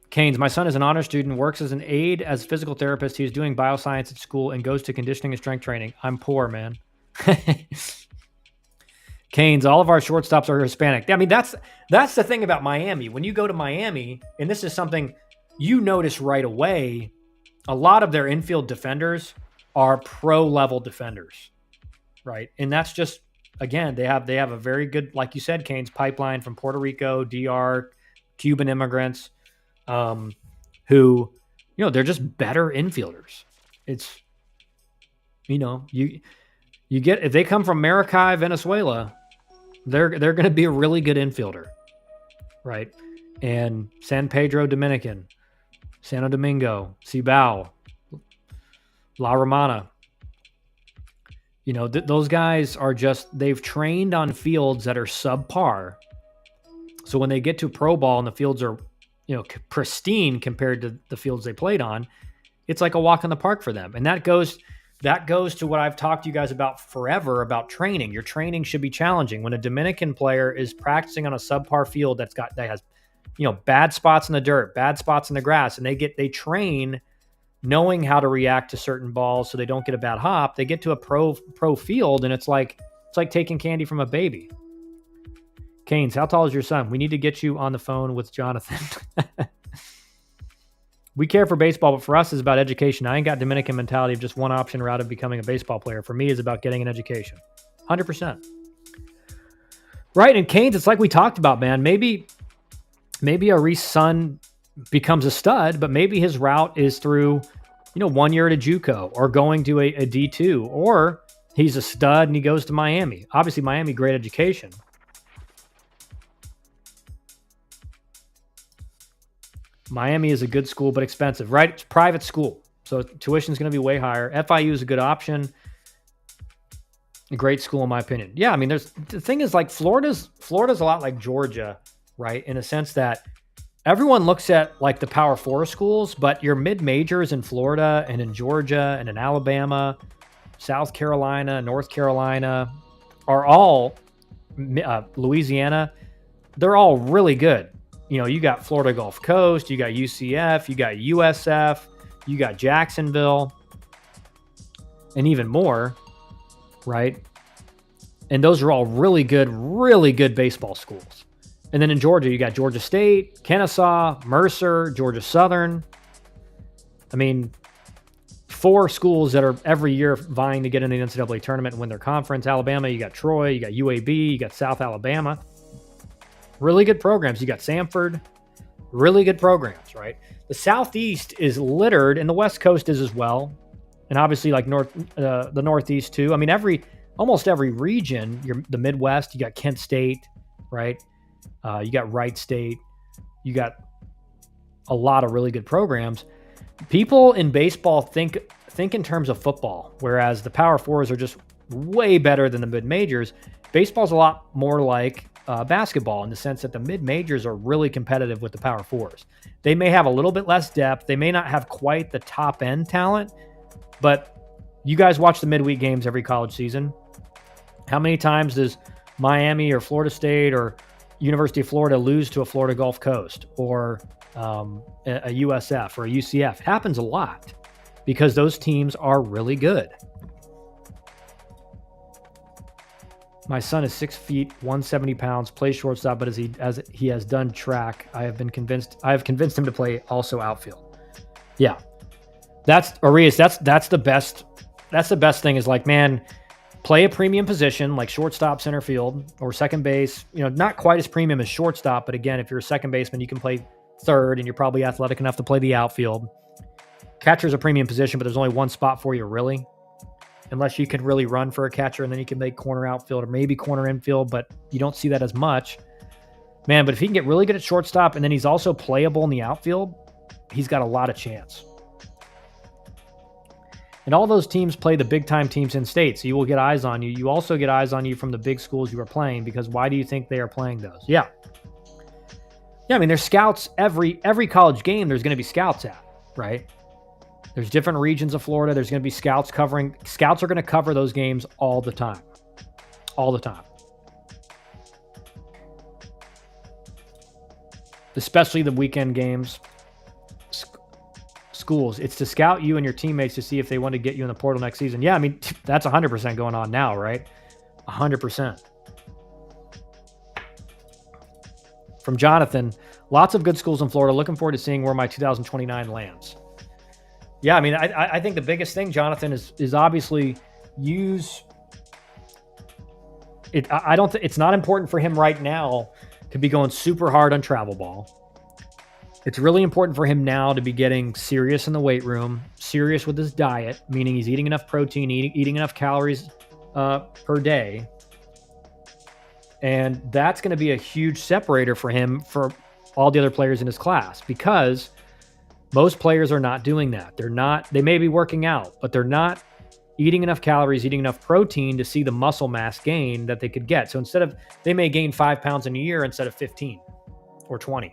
Canes, my son is an honor student, works as an aide as a physical therapist. He's doing bioscience at school and goes to conditioning and strength training. I'm poor, man. Canes, all of our shortstops are Hispanic. I mean, that's the thing about Miami. When you go to Miami, and this is something you notice right away, a lot of their infield defenders are pro-level defenders, right? And that's just, again, they have a very good, like you said, Canes, pipeline from Puerto Rico, DR, Cuban immigrants, who, they're just better infielders. It's, you get, if they come from Maracay, Venezuela, they're going to be a really good infielder, right? And San Pedro Dominican, Santo Domingo, Cibao, La Romana, those guys are just, they've trained on fields that are subpar. So when they get to pro ball and the fields are, pristine compared to the fields they played on, it's like a walk in the park for them. And that goes to what I've talked to you guys about forever about training. Your training should be challenging. When a Dominican player is practicing on a subpar field that has, bad spots in the dirt, bad spots in the grass, and they train knowing how to react to certain balls so they don't get a bad hop, they get to a pro field, and it's like taking candy from a baby. Canes, how tall is your son? We need to get you on the phone with Jonathan. We care for baseball, but for us, it's about education. I ain't got Dominican mentality of just one option route of becoming a baseball player. For me, it's about getting an education. 100%. Right, and Canes, it's like we talked about, man. Maybe Ari's son becomes a stud, but maybe his route is through, 1 year at a JUCO or going to a D2, or he's a stud and he goes to Miami. Obviously, Miami, great education. Miami is a good school, but expensive, right? It's private school, so tuition is going to be way higher. FIU is a good option. A great school, in my opinion. Yeah, I mean, the thing is, like, Florida's a lot like Georgia, right? In a sense that everyone looks at like the Power 4 schools, but your mid-majors in Florida and in Georgia and in Alabama, South Carolina, North Carolina are all, Louisiana, they're all really good. You got Florida Gulf Coast, you got UCF, you got USF, you got Jacksonville, and even more, right? And those are all really good baseball schools. And then in Georgia, you got Georgia State, Kennesaw, Mercer, Georgia Southern. I mean, 4 schools that are every year vying to get in the NCAA tournament and win their conference. Alabama, you got Troy, you got UAB, you got South Alabama. Really good programs. You got Samford. Really good programs, right? The Southeast is littered, and the West Coast is as well. And obviously, like the Northeast too. I mean, almost every region. The Midwest, you got Kent State, right? You got Wright State. You got a lot of really good programs. People in baseball think in terms of football, whereas the Power Fours are just way better than the mid-majors. Baseball's a lot more like basketball in the sense that the mid-majors are really competitive with the Power Fours. They may have a little bit less depth. They may not have quite the top-end talent, but you guys watch the midweek games every college season. How many times does Miami or Florida State or University of Florida lose to a Florida Gulf Coast or a USF or a UCF? It happens a lot because those teams are really good. My son is 6 feet, 170 pounds, plays shortstop, but as he has done track, I have convinced him to play also outfield. Yeah. That's Arias, that's the best thing is like, man, play a premium position like shortstop, center field, or second base. Not quite as premium as shortstop, but again, if you're a second baseman, you can play third and you're probably athletic enough to play the outfield. Catcher's a premium position, but there's only one spot for you, really. Unless you can really run for a catcher, and then you can make corner outfield or maybe corner infield, but you don't see that as much. Man, but if he can get really good at shortstop and then he's also playable in the outfield, he's got a lot of chance. And all those teams play the big-time teams in state, so you will get eyes on you. You also get eyes on you from the big schools you are playing, because why do you think they are playing those? Yeah, I mean, there's scouts every college game. There's going to be scouts at, right? There's different regions of Florida. There's going to be scouts covering. Scouts are going to cover those games all the time. All the time. Especially the weekend games. Schools. It's to scout you and your teammates to see if they want to get you in the portal next season. Yeah, I mean, that's 100% going on now, right? 100%. From Jonathan, lots of good schools in Florida. Looking forward to seeing where my 2029 lands. Yeah, I mean, I think the biggest thing, Jonathan, is obviously use it. I don't think it's not important for him right now to be going super hard on travel ball. It's really important for him now to be getting serious in the weight room, serious with his diet, meaning he's eating enough protein, eating enough calories per day. And that's going to be a huge separator for him for all the other players in his class, because most players are not doing that. They may be working out, but they're not eating enough calories, eating enough protein to see the muscle mass gain that they could get. So they may gain 5 pounds in a year instead of 15 or 20.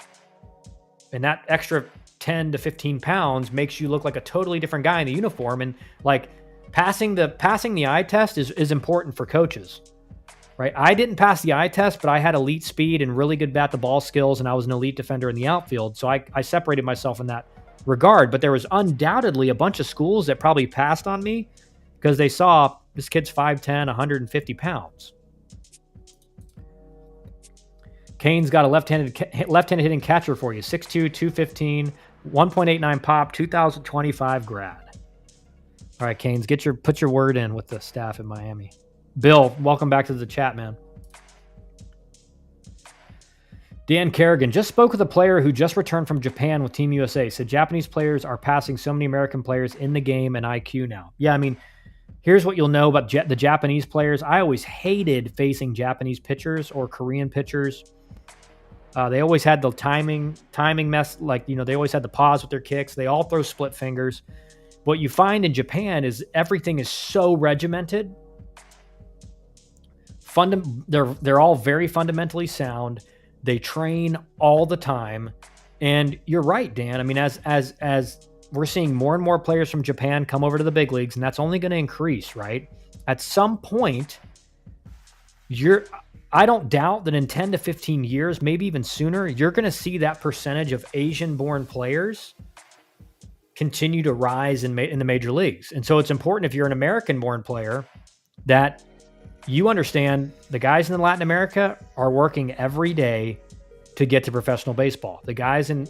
And that extra 10 to 15 pounds makes you look like a totally different guy in the uniform. And like passing the eye test is important for coaches, right? I didn't pass the eye test, but I had elite speed and really good bat to ball skills, and I was an elite defender in the outfield. So I separated myself in that regard. But there was undoubtedly a bunch of schools that probably passed on me because they saw this kid's 5'10", 150 pounds. Kane's got a left-handed hitting catcher for you. 6'2", 215, 1.89 pop, 2025 grad. All right, Canes, put your word in with the staff in Miami. Bill, welcome back to the chat, man. Dan Kerrigan just spoke with a player who just returned from Japan with Team USA. Said Japanese players are passing so many American players in the game and IQ now. Yeah, I mean, here's what you'll know about the Japanese players. I always hated facing Japanese pitchers or Korean pitchers. They always had the timing mess. Like, they always had the pause with their kicks. They all throw split fingers. What you find in Japan is everything is so regimented. They're all very fundamentally sound. They train all the time. And you're right, Dan. I mean, as we're seeing more and more players from Japan come over to the big leagues, and that's only going to increase, right? At some point, I don't doubt that in 10 to 15 years, maybe even sooner, you're going to see that percentage of Asian-born players continue to rise in the major leagues. And so it's important, if you're an American-born player, that you understand the guys in Latin America are working every day to get to professional baseball. The guys in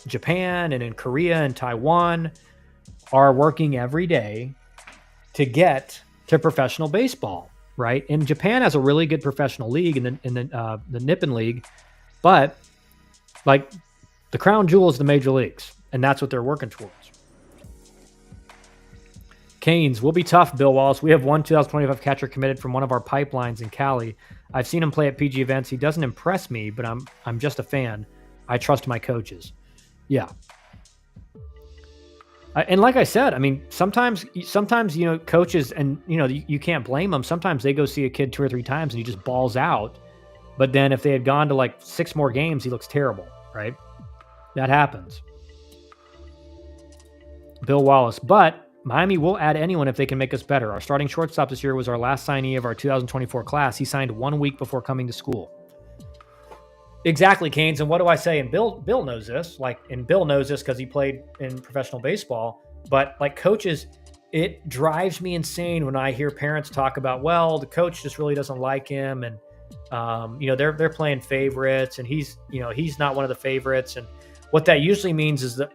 Japan and in Korea and Taiwan are working every day to get to professional baseball. Right? And Japan has a really good professional league in the Nippon League, but like the crown jewel is the major leagues, and that's what they're working towards. Canes will be tough, Bill Wallace. We have one 2025 catcher committed from one of our pipelines in Cali. I've seen him play at PG events. He doesn't impress me, but I'm just a fan. I trust my coaches. Yeah. And like I said, I mean, sometimes, coaches, and, you can't blame them. Sometimes they go see a kid 2 or 3 times and he just balls out. But then if they had gone to like 6 more games, he looks terrible, right? That happens. Bill Wallace. But Miami will add anyone if they can make us better. Our starting shortstop this year was our last signee of our 2024 class. He signed 1 week before coming to school. Exactly, Canes. And what do I say? And Bill knows this. Bill knows this because he played in professional baseball. But like coaches, it drives me insane when I hear parents talk about, well, the coach just really doesn't like him, and they're playing favorites, and he's not one of the favorites. And what that usually means is that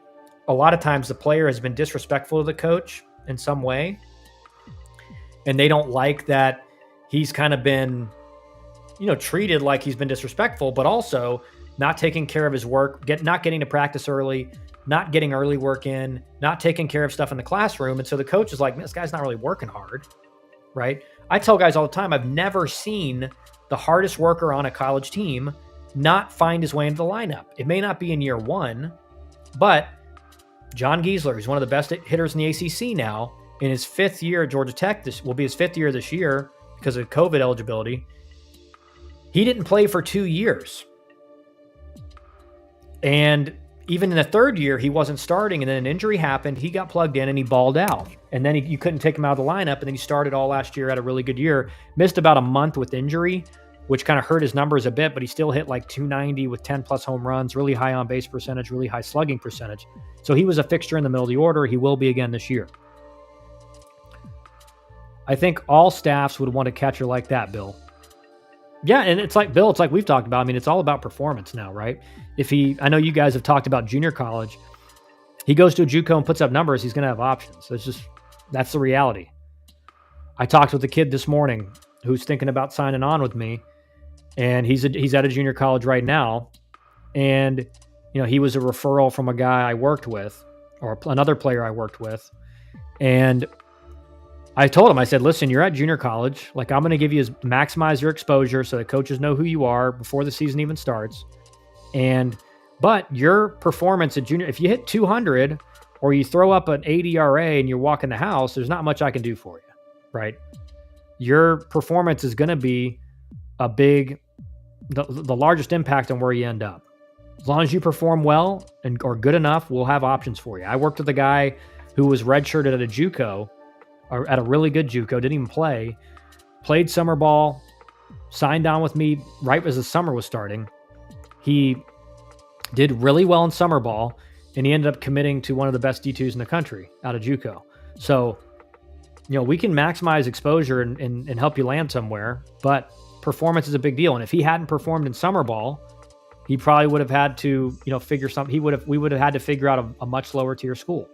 a lot of times the player has been disrespectful to the coach in some way, and they don't like that he's kind of been treated like he's been disrespectful, but also not taking care of his work, not getting to practice early, not getting early work in, not taking care of stuff in the classroom. And so the coach is like, this guy's not really working hard, right? I tell guys all the time, I've never seen the hardest worker on a college team not find his way into the lineup. It may not be in year 1, but John Giesler, who's one of the best hitters in the ACC now, in his 5th year at Georgia Tech, this will be his 5th year this year because of COVID eligibility. He didn't play for 2 years. And even in the 3rd year, he wasn't starting. And then an injury happened. He got plugged in and he balled out. And then you couldn't take him out of the lineup. And then he started all last year, had a really good year. Missed about a month with injury, which kind of hurt his numbers a bit. But he still hit like 290 with 10-plus home runs, really high on base percentage, really high slugging percentage. So he was a fixture in the middle of the order. He will be again this year. I think all staffs would want a catcher like that, Bill. Yeah, and it's like, Bill, it's like we've talked about. I mean, it's all about performance now, right? I know you guys have talked about junior college. He goes to a JUCO and puts up numbers, he's going to have options. That's the reality. I talked with a kid this morning who's thinking about signing on with me, and he's at a junior college right now. And, he was a referral from a guy I worked with, or another player I worked with. And I told him, I said, listen, you're at junior college. Like, I'm going to give you maximize your exposure so that coaches know who you are before the season even starts. But your performance at junior, if you hit 200 or you throw up an 80 ERA and you're walking the house, there's not much I can do for you, right? Your performance is going to be the largest impact on where you end up. As long as you perform well or good enough, we'll have options for you. I worked with a guy who was redshirted at a JUCO, or at a really good JUCO, didn't even play, played summer ball, signed on with me right as the summer was starting. He did really well in summer ball, and he ended up committing to one of the best D2s in the country out of JUCO. So, we can maximize exposure and help you land somewhere, but performance is a big deal. And if he hadn't performed in summer ball, he probably would have had to, figure something. We would have had to figure out a much lower tier school.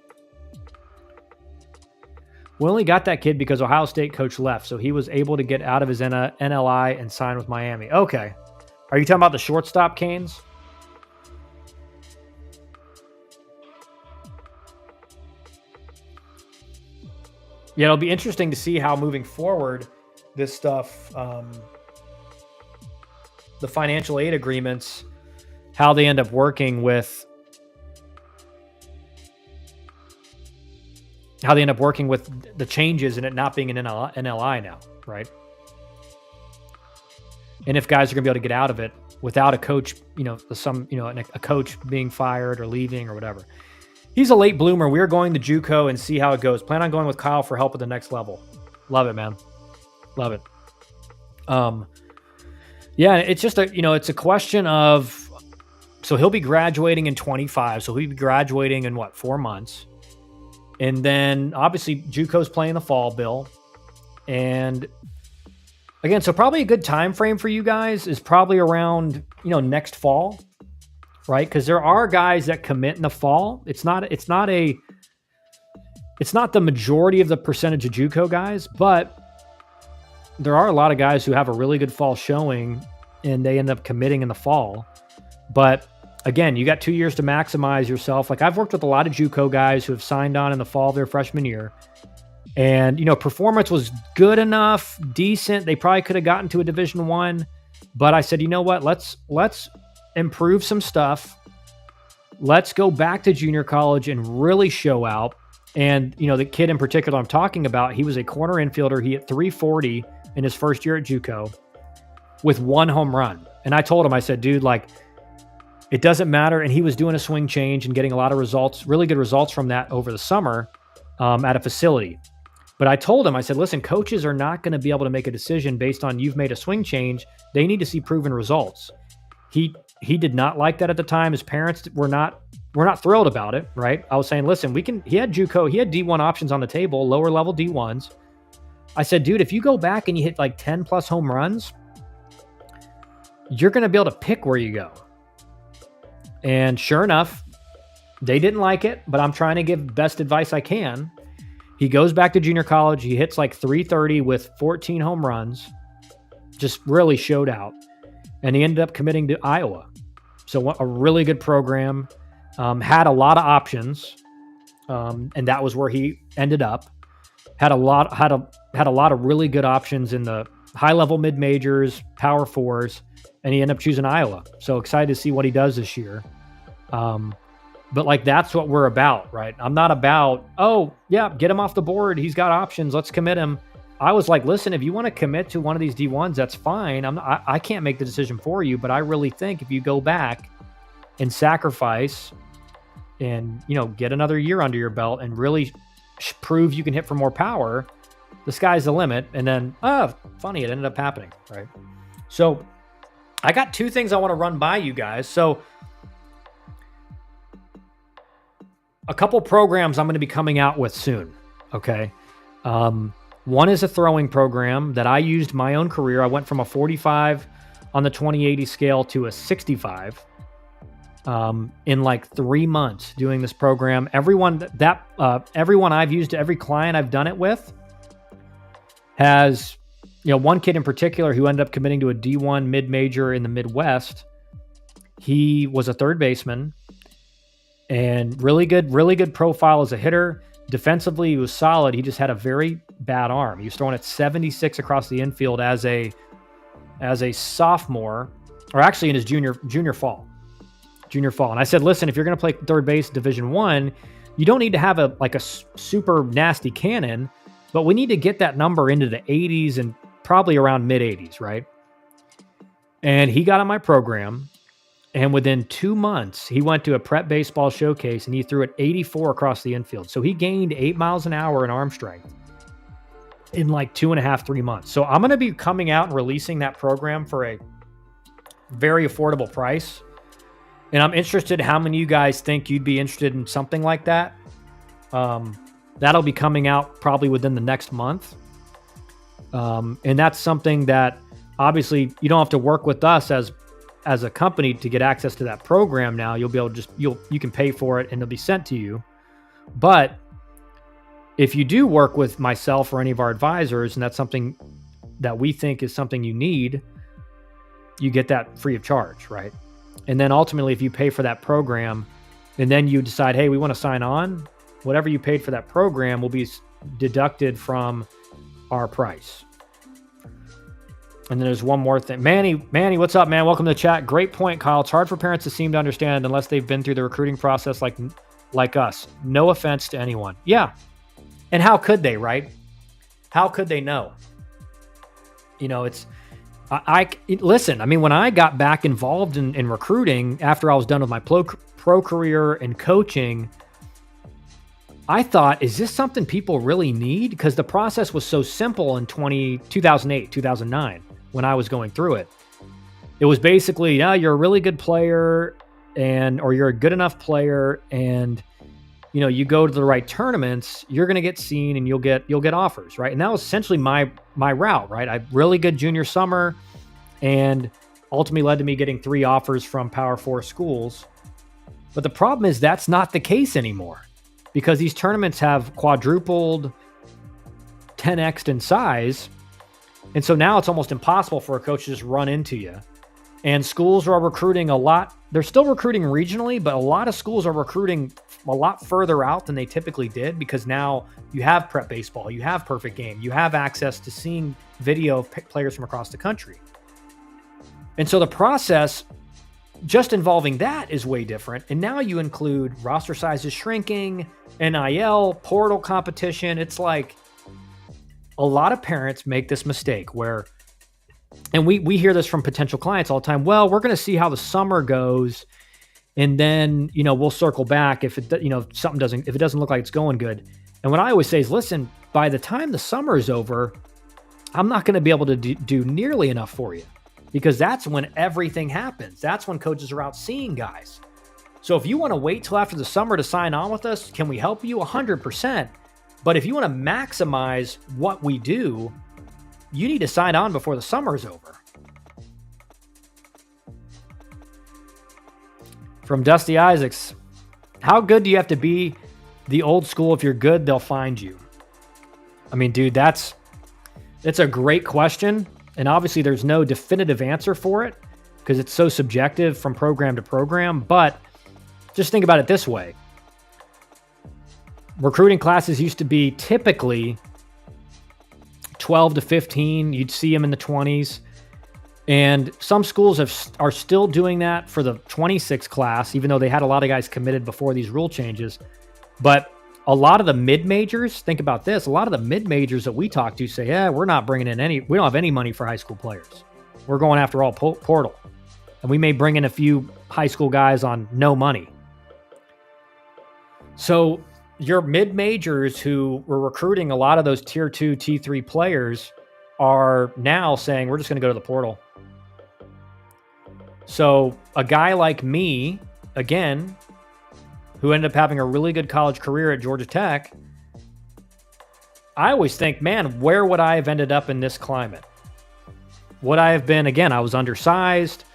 We only got that kid because Ohio State coach left, so he was able to get out of his NLI and sign with Miami. Okay. Are you talking about the shortstop, Canes? Yeah, it'll be interesting to see how moving forward this stuff, the financial aid agreements, how they end up working with the changes and it not being an NLI now, right? And if guys are going to be able to get out of it without a coach, a coach being fired or leaving or whatever. He's a late bloomer. We're going to JUCO and see how it goes. Plan on going with Kyle for help at the next level. Love it, man. Love it. Yeah, it's just it's a question of, so he'll be graduating in 25. So he'll be graduating in 4 months. And then obviously JUCO's playing the fall, Bill. And again, so probably a good time frame for you guys is probably around, next fall, right? Because there are guys that commit in the fall. It's not the majority of the percentage of JUCO guys, but there are a lot of guys who have a really good fall showing and they end up committing in the fall. But again, you got 2 years to maximize yourself. Like, I've worked with a lot of JUCO guys who have signed on in the fall of their freshman year. And, performance was good enough, decent. They probably could have gotten to a Division I. But I said, you know what? Let's improve some stuff. let's go back to junior college and really show out. And, the kid in particular I'm talking about, he was a corner infielder. He hit 340 in his first year at JUCO with 1 home run. And I told him, I said, dude, it doesn't matter. And he was doing a swing change and getting a lot of results, really good results from that over the summer at a facility. But I told him, I said, listen, coaches are not going to be able to make a decision based on you've made a swing change. They need to see proven results. He did not like that at the time. His parents were not thrilled about it, right? I was saying, listen, he had JUCO, he had D1 options on the table, lower level D1s. I said, dude, if you go back and you hit 10 plus home runs, you're going to be able to pick where you go. And sure enough, they didn't like it, but I'm trying to give best advice I can. He goes back to junior college. He hits 330 with 14 home runs, just really showed out. And he ended up committing to Iowa. So a really good program, had a lot of options. And that was where he ended up. Had a lot of really good options in the high level mid majors, power fours, and he ended up choosing Iowa. So excited to see what he does this year. But that's what we're about, right? I'm not about, oh yeah, get him off the board. He's got options. Let's commit him. I was like, listen, if you want to commit to one of these D1s, that's fine. I can't make the decision for you, but I really think if you go back and sacrifice and, get another year under your belt and really prove you can hit for more power, the sky's the limit. And then, funny, it ended up happening, right? So I got 2 things I want to run by you guys. So a couple programs I'm going to be coming out with soon. Okay. One is a throwing program that I used my own career. I went from a 45 on the 2080 scale to a 65 in 3 months doing this program. Everyone I've used, every client I've done it with has, one kid in particular who ended up committing to a D1 mid-major in the Midwest. He was a third baseman and really good profile as a hitter. Defensively, he was solid. He just had a very bad arm. He was throwing at 76 across the infield as a sophomore, or actually in his junior fall. And I said, listen, if you're going to play third base Division I, you don't need to have a super nasty cannon, but we need to get that number into the 80s and probably around mid 80s, right? And he got on my program. And within 2 months, he went to a prep baseball showcase and he threw at 84 across the infield. So he gained 8 miles an hour in arm strength in 2.5, 3 months. So I'm going to be coming out and releasing that program for a very affordable price. And I'm interested how many of you guys think you'd be interested in something like that. That'll be coming out probably within the next month. And that's something that obviously you don't have to work with us as a company to get access to that program. Now you'll be able to you can pay for it and it'll be sent to you. But if you do work with myself or any of our advisors, and that's something that we think is something you need, you get that free of charge, right? And then ultimately, if you pay for that program and then you decide, hey, we want to sign on, whatever you paid for that program will be deducted from our price. And then there's one more thing. Manny, what's up, man? Welcome to the chat. Great point, Kyle. It's hard for parents to seem to understand unless they've been through the recruiting process like us. No offense to anyone. Yeah. And how could they, right? How could they know? Listen, I mean, when I got back involved in recruiting after I was done with my pro career and coaching, I thought, is this something people really need? Because the process was so simple in 2008, 2009, when I was going through it. It was basically, you're a really good player or you're a good enough player and, you go to the right tournaments, you're going to get seen and you'll get offers, right? And that was essentially my route, right? I really good junior summer and ultimately led to me getting 3 offers from Power 4 schools. But the problem is that's not the case anymore because these tournaments have quadrupled, 10x'd in size. And so now it's almost impossible for a coach to just run into you. And schools are recruiting a lot. They're still recruiting regionally, but a lot of schools are recruiting a lot further out than they typically did because now you have prep baseball, you have perfect game, you have access to seeing video of players from across the country. And so the process just involving that is way different. And now you include roster sizes shrinking, NIL, portal competition. It's like a lot of parents make this mistake where, and we hear this from potential clients all the time. Well, we're going to see how the summer goes, and then, we'll circle back if it, if it doesn't look like it's going good. And what I always say is, listen, by the time the summer is over, I'm not going to be able to do nearly enough for you, because that's when everything happens. That's when coaches are out seeing guys. So if you want to wait till after the summer to sign on with us, can we help you? 100%. But if you want to maximize what we do, you need to sign on before the summer is over. From Dusty Isaacs, how good do you have to be the old school? If you're good, they'll find you. I mean, dude, it's a great question. And obviously there's no definitive answer for it because it's so subjective from program to program. But just think about it this way. Recruiting classes used to be typically 12 to 15. You'd see them in the 20s. And some schools are still doing that for the 26 class, even though they had a lot of guys committed before these rule changes. But a lot of the mid-majors, think about this, a lot of the mid-majors that we talk to say, yeah, we're not bringing in we don't have any money for high school players. We're going after all portal. And we may bring in a few high school guys on no money. So your mid-majors who were recruiting a lot of those tier 2, T3 players are now saying, we're just going to go to the portal. So a guy like me, again, who ended up having a really good college career at Georgia Tech, I always think, man, where would I have ended up in this climate? Would I have been, again, I was undersized.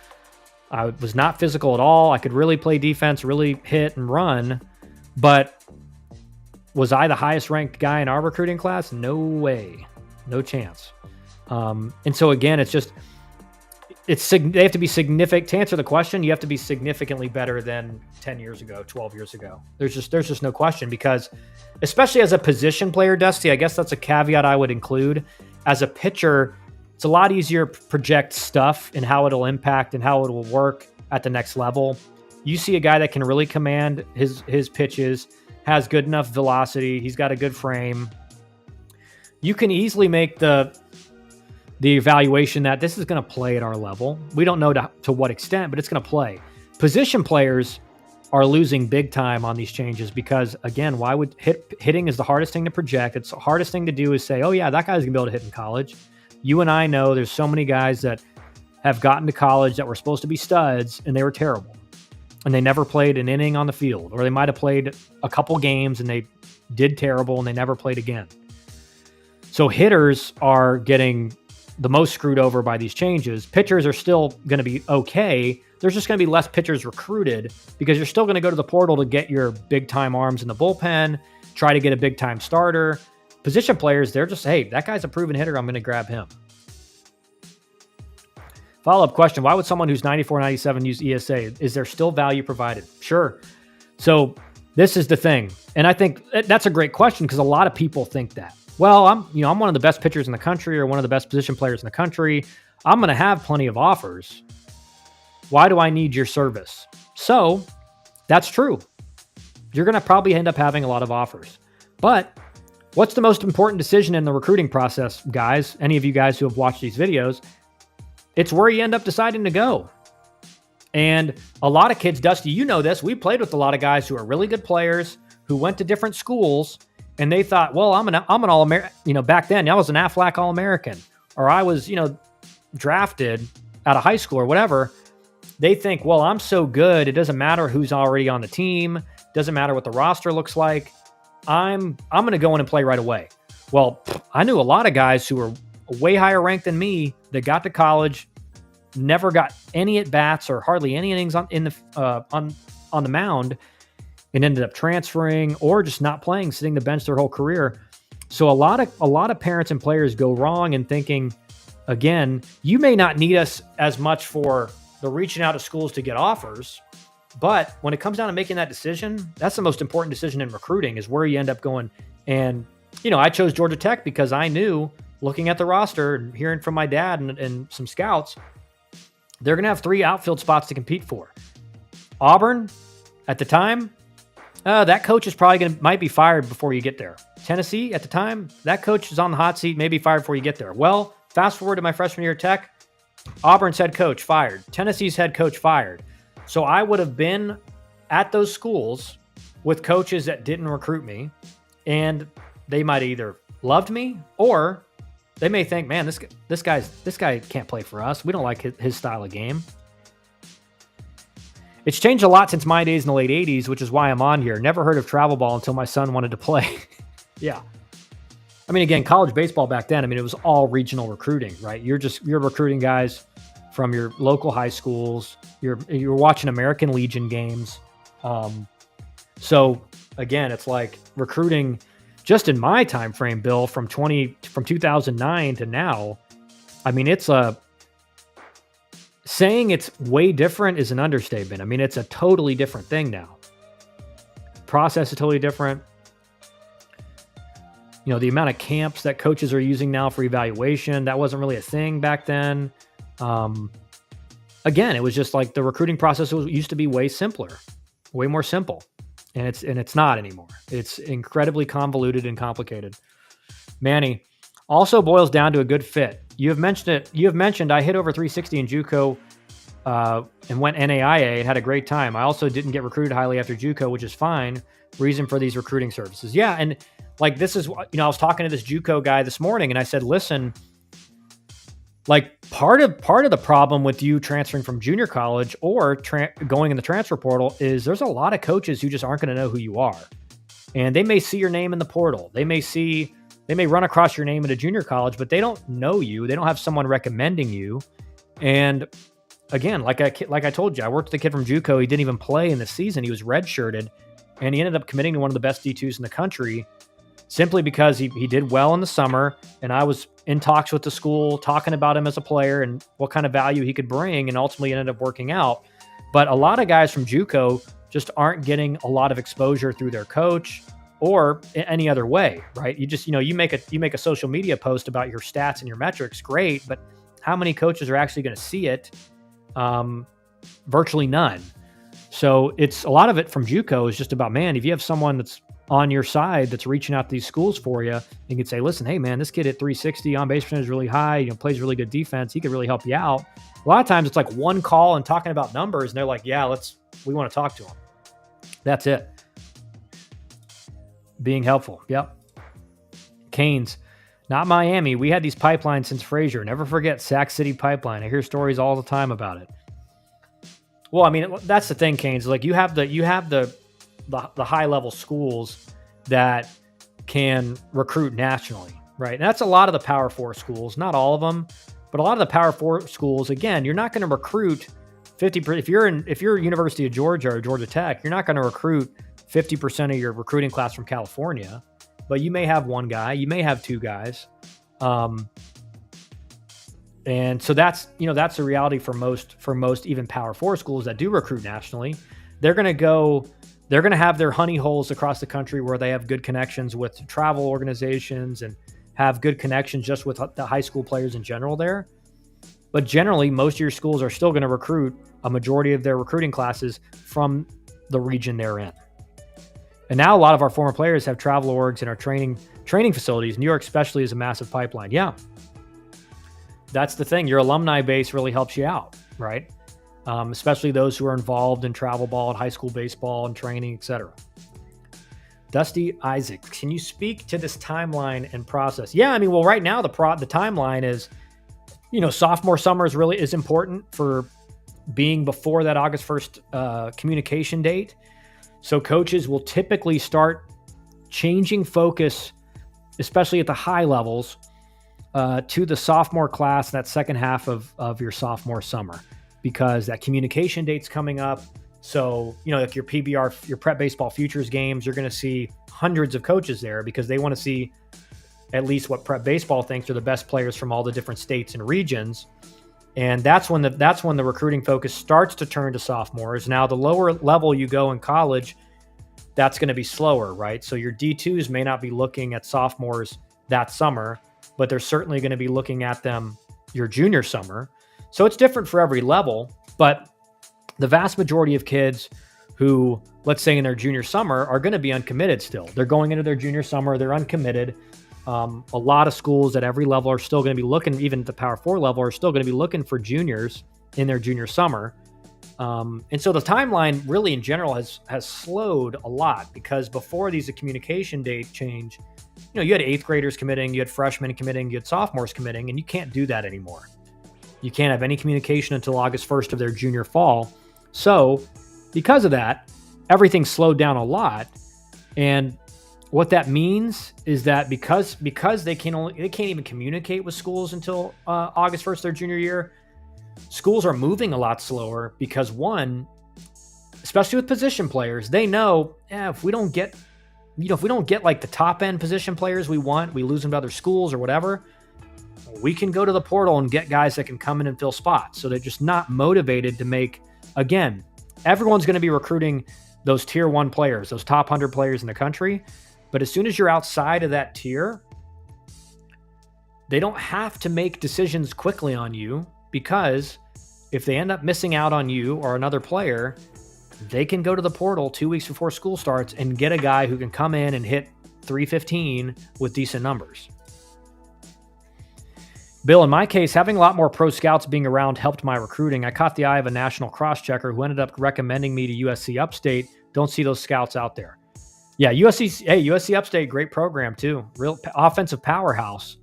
I was not physical at all. I could really play defense, really hit and run. But was I the highest ranked guy in our recruiting class? No way. No chance. And so again, they have to be significant. To answer the question, you have to be significantly better than 10 years ago, 12 years ago. There's just no question, because especially as a position player, Dusty, I guess that's a caveat I would include. As a pitcher, it's a lot easier to project stuff and how it'll impact and how it will work at the next level. You see a guy that can really command his pitches, has good enough velocity, he's got a good frame. You can easily make the evaluation that this is going to play at our level. We don't know to what extent, but it's going to play. Position players are losing big time on these changes because, again, why would hitting is the hardest thing to project. It's the hardest thing to do is say, oh yeah, that guy's going to be able to hit in college. You and I know there's so many guys that have gotten to college that were supposed to be studs and they were terrible. And they never played an inning on the field, or they might have played a couple games and they did terrible and they never played again. So hitters are getting the most screwed over by these changes. Pitchers are still going to be okay. There's just going to be less pitchers recruited because you're still going to go to the portal to get your big time arms in the bullpen, try to get a big time starter. Position players, they're just, hey, that guy's a proven hitter, I'm going to grab him. Follow-up question, why would someone who's 94, 97 use ESA? Is there still value provided? Sure. So this is the thing. And I think that's a great question because a lot of people think that. Well, I'm one of the best pitchers in the country or one of the best position players in the country. I'm going to have plenty of offers. Why do I need your service? So that's true. You're going to probably end up having a lot of offers. But what's the most important decision in the recruiting process, guys? Any of you guys who have watched these videos, it's where you end up deciding to go. And a lot of kids, Dusty, you know this. We played with a lot of guys who are really good players who went to different schools. And they thought, well, I'm an All-American. Back then I was an Aflac All-American, or I was, drafted out of high school or whatever. They think, well, I'm so good. It doesn't matter who's already on the team. Doesn't matter what the roster looks like. I'm going to go in and play right away. Well, I knew a lot of guys who were way higher ranked than me that got to college, never got any at bats or hardly any innings on the mound, and ended up transferring or just not playing, sitting the bench their whole career. So a lot of parents and players go wrong in thinking, again, you may not need us as much for the reaching out to schools to get offers, but when it comes down to making that decision, that's the most important decision in recruiting is where you end up going. And, I chose Georgia Tech because I knew, looking at the roster and hearing from my dad and some scouts, they're going to have 3 outfield spots to compete for. Auburn, at the time, that coach is probably might be fired before you get there. Tennessee, at the time, that coach is on the hot seat, maybe fired before you get there. Well, fast forward to my freshman year at Tech, Auburn's head coach fired. Tennessee's head coach fired. So I would have been at those schools with coaches that didn't recruit me, and they might either loved me or they may think, man, this guy can't play for us. We don't like his style of game. It's changed a lot since my days in the late 80s, which is why I'm on here. Never heard of travel ball until my son wanted to play. Yeah. I mean, again, college baseball back then, I mean, it was all regional recruiting, right? You're recruiting guys from your local high schools. You're watching American Legion games. So again, it's like recruiting just in my time frame, Bill, from 2009 to now. I mean, saying it's way different is an understatement. I mean, it's a totally different thing now. Process is totally different. You know, the amount of camps that coaches are using now for evaluation, that wasn't really a thing back then. Again, it was just like the recruiting process used to be way simpler, way more simple. And it's not anymore. It's incredibly convoluted and complicated. Manny, also boils down to a good fit. You have mentioned it. You have mentioned I hit over 360 in JUCO and went NAIA and had a great time. I also didn't get recruited highly after JUCO, which is fine. Reason for these recruiting services. Yeah, and like this is, you know, I was talking to this JUCO guy this morning, and I said, listen, like part of the problem with you transferring from junior college or going in the transfer portal is there's a lot of coaches who just aren't going to know who you are, and they may see your name in the portal. They may run across your name at a junior college, but they don't know you. They don't have someone recommending you. And again, like I told you, I worked with a kid from JUCO. He didn't even play in the season. He was redshirted, and he ended up committing to one of the best D2s in the country simply because he did well in the summer. And I was in talks with the school, talking about him as a player and what kind of value he could bring, and ultimately ended up working out. But a lot of guys from JUCO just aren't getting a lot of exposure through their coach or any other way, right? You just, you make a social media post about your stats and your metrics, great, but how many coaches are actually going to see it? Virtually none. So it's a lot of it from JUCO is just about, man, if you have someone that's on your side that's reaching out to these schools for you, you can say, listen, hey man, this kid at 360 on base percentage is really high, plays really good defense. He could really help you out. A lot of times it's like one call and talking about numbers, and they're like, yeah, we want to talk to him. That's it. Being helpful. Yep. Canes, not Miami. We had these pipelines since Frazier. Never forget Sac City Pipeline. I hear stories all the time about it. Well, I mean, that's the thing, Canes. Like you have the high level schools that can recruit nationally, right? And that's a lot of the Power 4 schools, not all of them, but a lot of the Power 4 schools. Again, you're not going to recruit 50%. If you're University of Georgia or Georgia Tech, you're not going to recruit 50% of your recruiting class from California, but you may have one guy, you may have two guys. And so that's the reality for most even Power 4 schools that do recruit nationally. They're going to have their honey holes across the country where they have good connections with travel organizations and have good connections just with the high school players in general there. But generally, most of your schools are still going to recruit a majority of their recruiting classes from the region they're in. And now a lot of our former players have travel orgs and our training facilities. New York especially is a massive pipeline. Yeah. That's the thing. Your alumni base really helps you out, right? Especially those who are involved in travel ball and high school baseball and training, etc. Dusty Isaac, can you speak to this timeline and process? Yeah, I mean, well, right now the timeline is, sophomore summer is important for being before that August 1st communication date. So coaches will typically start changing focus, especially at the high levels, to the sophomore class, that second half of your sophomore summer, because that communication date's coming up. So, like your PBR, your prep baseball futures games, you're going to see hundreds of coaches there because they want to see at least what prep baseball thinks are the best players from all the different states and regions. And that's when the recruiting focus starts to turn to sophomores. Now, the lower level you go in college, that's going to be slower, right? So your D2s may not be looking at sophomores that summer, but they're certainly going to be looking at them your junior summer. So it's different for every level, but the vast majority of kids who, let's say in their junior summer, are going to be uncommitted still. They're going into their junior summer, they're uncommitted. A lot of schools at every level are still going to be looking, even at the Power 4 level, are still going to be looking for juniors in their junior summer. And so the timeline really in general has slowed a lot, because before these communication date change, you had 8th graders committing, you had freshmen committing, you had sophomores committing, and you can't do that anymore. You can't have any communication until August 1st of their junior fall. So because of that, everything slowed down a lot. And what that means is that because they can't even communicate with schools until August 1st, their junior year, schools are moving a lot slower, because one, especially with position players, they know if we don't get like the top end position players we want, we lose them to other schools or whatever, we can go to the portal and get guys that can come in and fill spots. So they're just not motivated to make, again, everyone's going to be recruiting those tier 1 players, those top 100 players in the country. But as soon as you're outside of that tier, they don't have to make decisions quickly on you, because if they end up missing out on you or another player, they can go to the portal 2 weeks before school starts and get a guy who can come in and hit 315 with decent numbers. Bill, in my case, having a lot more pro scouts being around helped my recruiting. I caught the eye of a national cross-checker who ended up recommending me to USC Upstate. Don't see those scouts out there. Yeah, USC Upstate, great program too. Real offensive powerhouse.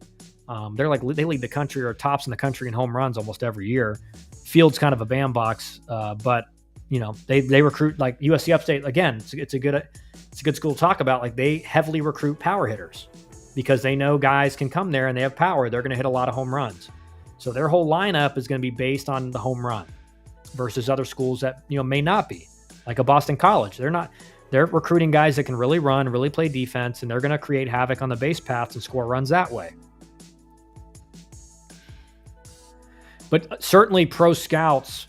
They lead the country, or tops in the country in home runs almost every year. Field's kind of a bandbox, but they recruit, like USC Upstate. Again, it's a good school to talk about. Like, they heavily recruit power hitters, because they know guys can come there and they have power. They're going to hit a lot of home runs. So their whole lineup is going to be based on the home run, versus other schools that, may not be, like a Boston College. They're recruiting guys that can really run, really play defense, and they're going to create havoc on the base paths and score runs that way. But certainly pro scouts,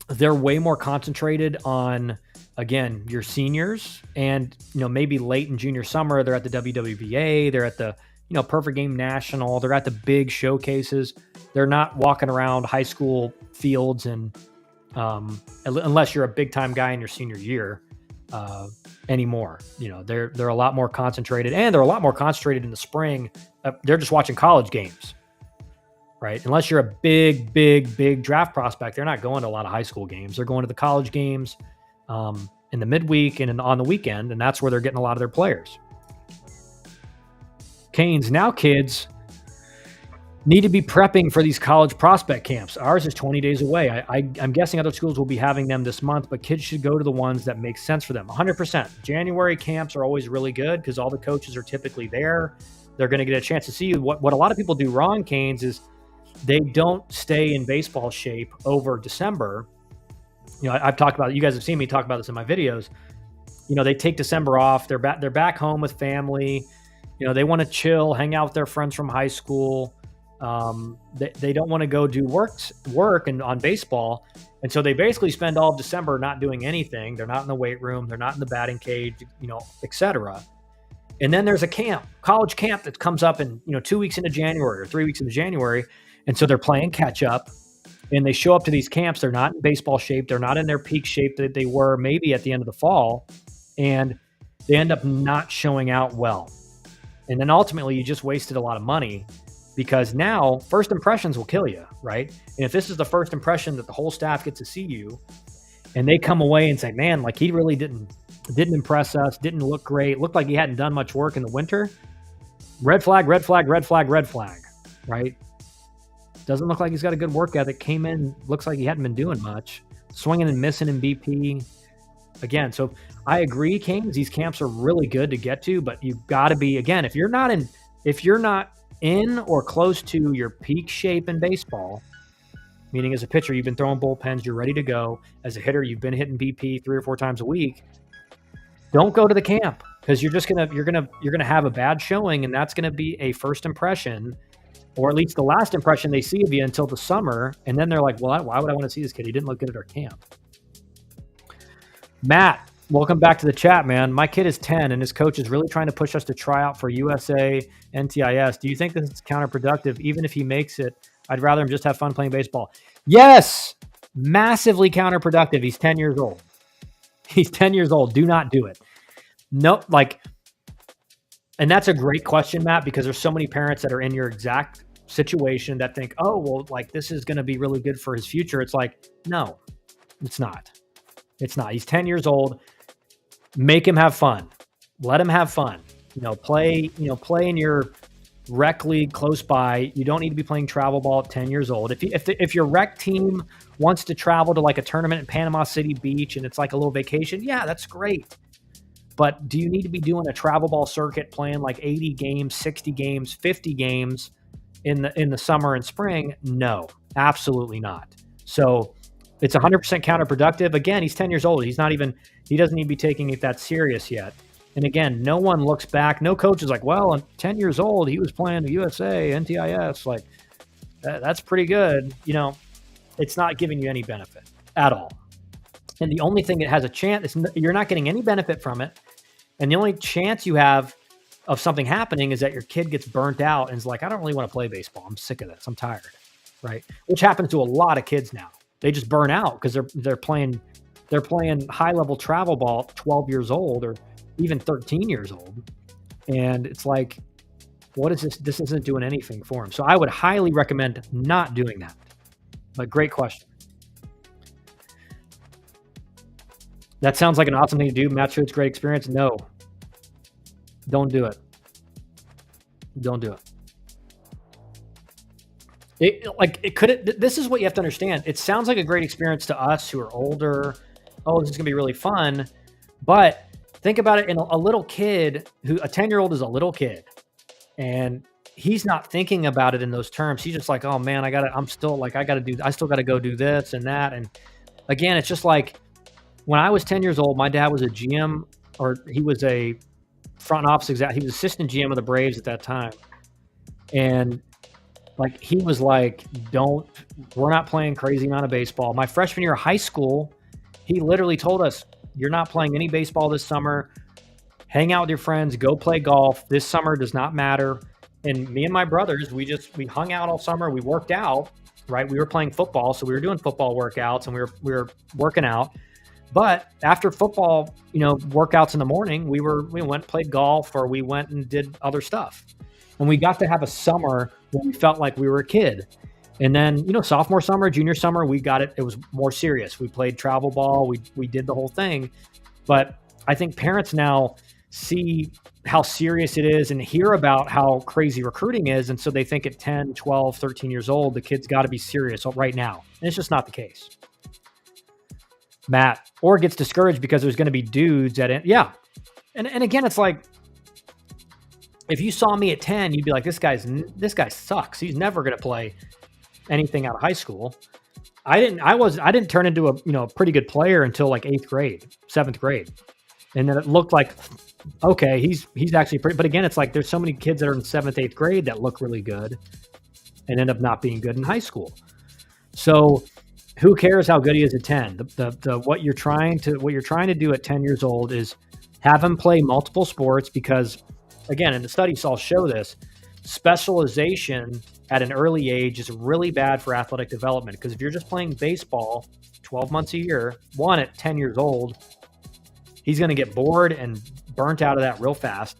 they're way more concentrated on, again, your seniors, and, maybe late in junior summer, they're at the WWBA, they're at the, Perfect Game National, they're at the big showcases. They're not walking around high school fields and, unless you're a big time guy in your senior year, anymore. They're a lot more concentrated, and they're a lot more concentrated in the spring. They're just watching college games. Right? Unless you're a big draft prospect, they're not going to a lot of high school games. They're going to the college games in the midweek and on the weekend, and that's where they're getting a lot of their players. Canes, now kids need to be prepping for these college prospect camps. Ours is 20 days away. I'm guessing other schools will be having them this month, but kids should go to the ones that make sense for them. 100%. January camps are always really good, because all the coaches are typically there. They're going to get a chance to see you. What a lot of people do wrong, Canes, is they don't stay in baseball shape over December. I've talked about it. You guys have seen me talk about this in my videos. They take December off. They're back home with family. They want to chill, hang out with their friends from high school. They don't want to go do work and on baseball. And so they basically spend all of December not doing anything. They're not in the weight room. They're not in the batting cage, etc. And then there's a college camp that comes up in, 2 weeks into January or 3 weeks into January. And so they're playing catch up, and they show up to these camps. They're not in baseball shape. They're not in their peak shape that they were maybe at the end of the fall. And they end up not showing out well. And then ultimately you just wasted a lot of money, because now first impressions will kill you, right? And if this is the first impression that the whole staff gets to see you, and they come away and say, man, like, he really didn't impress us, didn't look great, looked like he hadn't done much work in the winter. Red flag, right? Doesn't look like he's got a good work ethic. Came in, looks like he hadn't been doing much. Swinging and missing in BP. Again, so I agree, Kings. These camps are really good to get to, but you've got to be, again, if you're not in or close to your peak shape in baseball, meaning as a pitcher, you've been throwing bullpens, you're ready to go. As a hitter, you've been hitting BP 3 or 4 times a week. Don't go to the camp, because you're gonna have a bad showing, and that's gonna be a first impression, or at least the last impression they see of you until the summer. And then they're like, well, why would I want to see this kid? He didn't look good at our camp. Matt, welcome back to the chat, man. My kid is 10 and his coach is really trying to push us to try out for USA NTIS. Do you think this is counterproductive? Even if he makes it, I'd rather him just have fun playing baseball. Yes, massively counterproductive. He's 10 years old. He's 10 years old. Do not do it. No, like, and that's a great question, Matt, because there's so many parents that are in your exact situation that think, oh, well, like this is going to be really good for his future. It's like, no, it's not. It's not. He's 10 years old. Make him have fun. Let him have fun. Play in your rec league close by. You don't need to be playing travel ball at 10 years old. If your rec team wants to travel to like a tournament in Panama City Beach and it's like a little vacation, yeah, that's great. But do you need to be doing a travel ball circuit playing like 80 games, 60 games, 50 games in the summer and spring? No, absolutely not. So it's 100% counterproductive. Again, he's 10 years old. He doesn't need to be taking it that serious yet. And again, no one looks back. No coach is like, well, I'm 10 years old. He was playing the USA, NTIS. Like, that's pretty good. It's not giving you any benefit at all. And the only thing that has a chance is you're not getting any benefit from it. And the only chance you have of something happening is that your kid gets burnt out and is like, I don't really want to play baseball. I'm sick of this. I'm tired. Right. Which happens to a lot of kids now. They just burn out because they're playing high level travel ball at 12 years old or even 13 years old. And it's like, what is this? This isn't doing anything for him. So I would highly recommend not doing that. But great question. That sounds like an awesome thing to do. Matt Schultz, great experience. No, don't do it. Don't do it. This is what you have to understand. It sounds like a great experience to us who are older. Oh, this is going to be really fun. But think about it in a little kid a 10-year-old is a little kid and he's not thinking about it in those terms. He's just like, oh man, I still got to go do this and that. And again, it's just like when I was 10 years old, my dad was a GM or he was a front office exec. He was assistant GM of the Braves at that time. And like, he was like, we're not playing crazy amount of baseball. My freshman year of high school, he literally told us, you're not playing any baseball this summer. Hang out with your friends, go play golf. This summer does not matter. And me and my brothers, we hung out all summer. We worked out, right? We were playing football. So we were doing football workouts and we were working out. But after football, workouts in the morning, we went, played golf, or we went and did other stuff. And we got to have a summer when we felt like we were a kid. And then, sophomore summer, junior summer, we got it. It was more serious. We played travel ball. We did the whole thing. But I think parents now see how serious it is and hear about how crazy recruiting is. And so they think at 10, 12, 13 years old, the kid's got to be serious right now. And it's just not the case. Matt, or gets discouraged because there's going to be dudes at it. Yeah. And again, it's like, if you saw me at 10, you'd be like, this guy sucks. He's never going to play anything out of high school. I didn't turn into a pretty good player until like 8th grade, 7th grade. And then it looked like, okay, he's actually pretty, but again, it's like, there's so many kids that are in 7th, 8th grade that look really good and end up not being good in high school. So who cares how good he is at 10? What you're trying to do at 10 years old is have him play multiple sports, because again, and the studies all show this, specialization at an early age is really bad for athletic development. Because if you're just playing baseball 12 months a year, one, at 10 years old, he's going to get bored and burnt out of that real fast.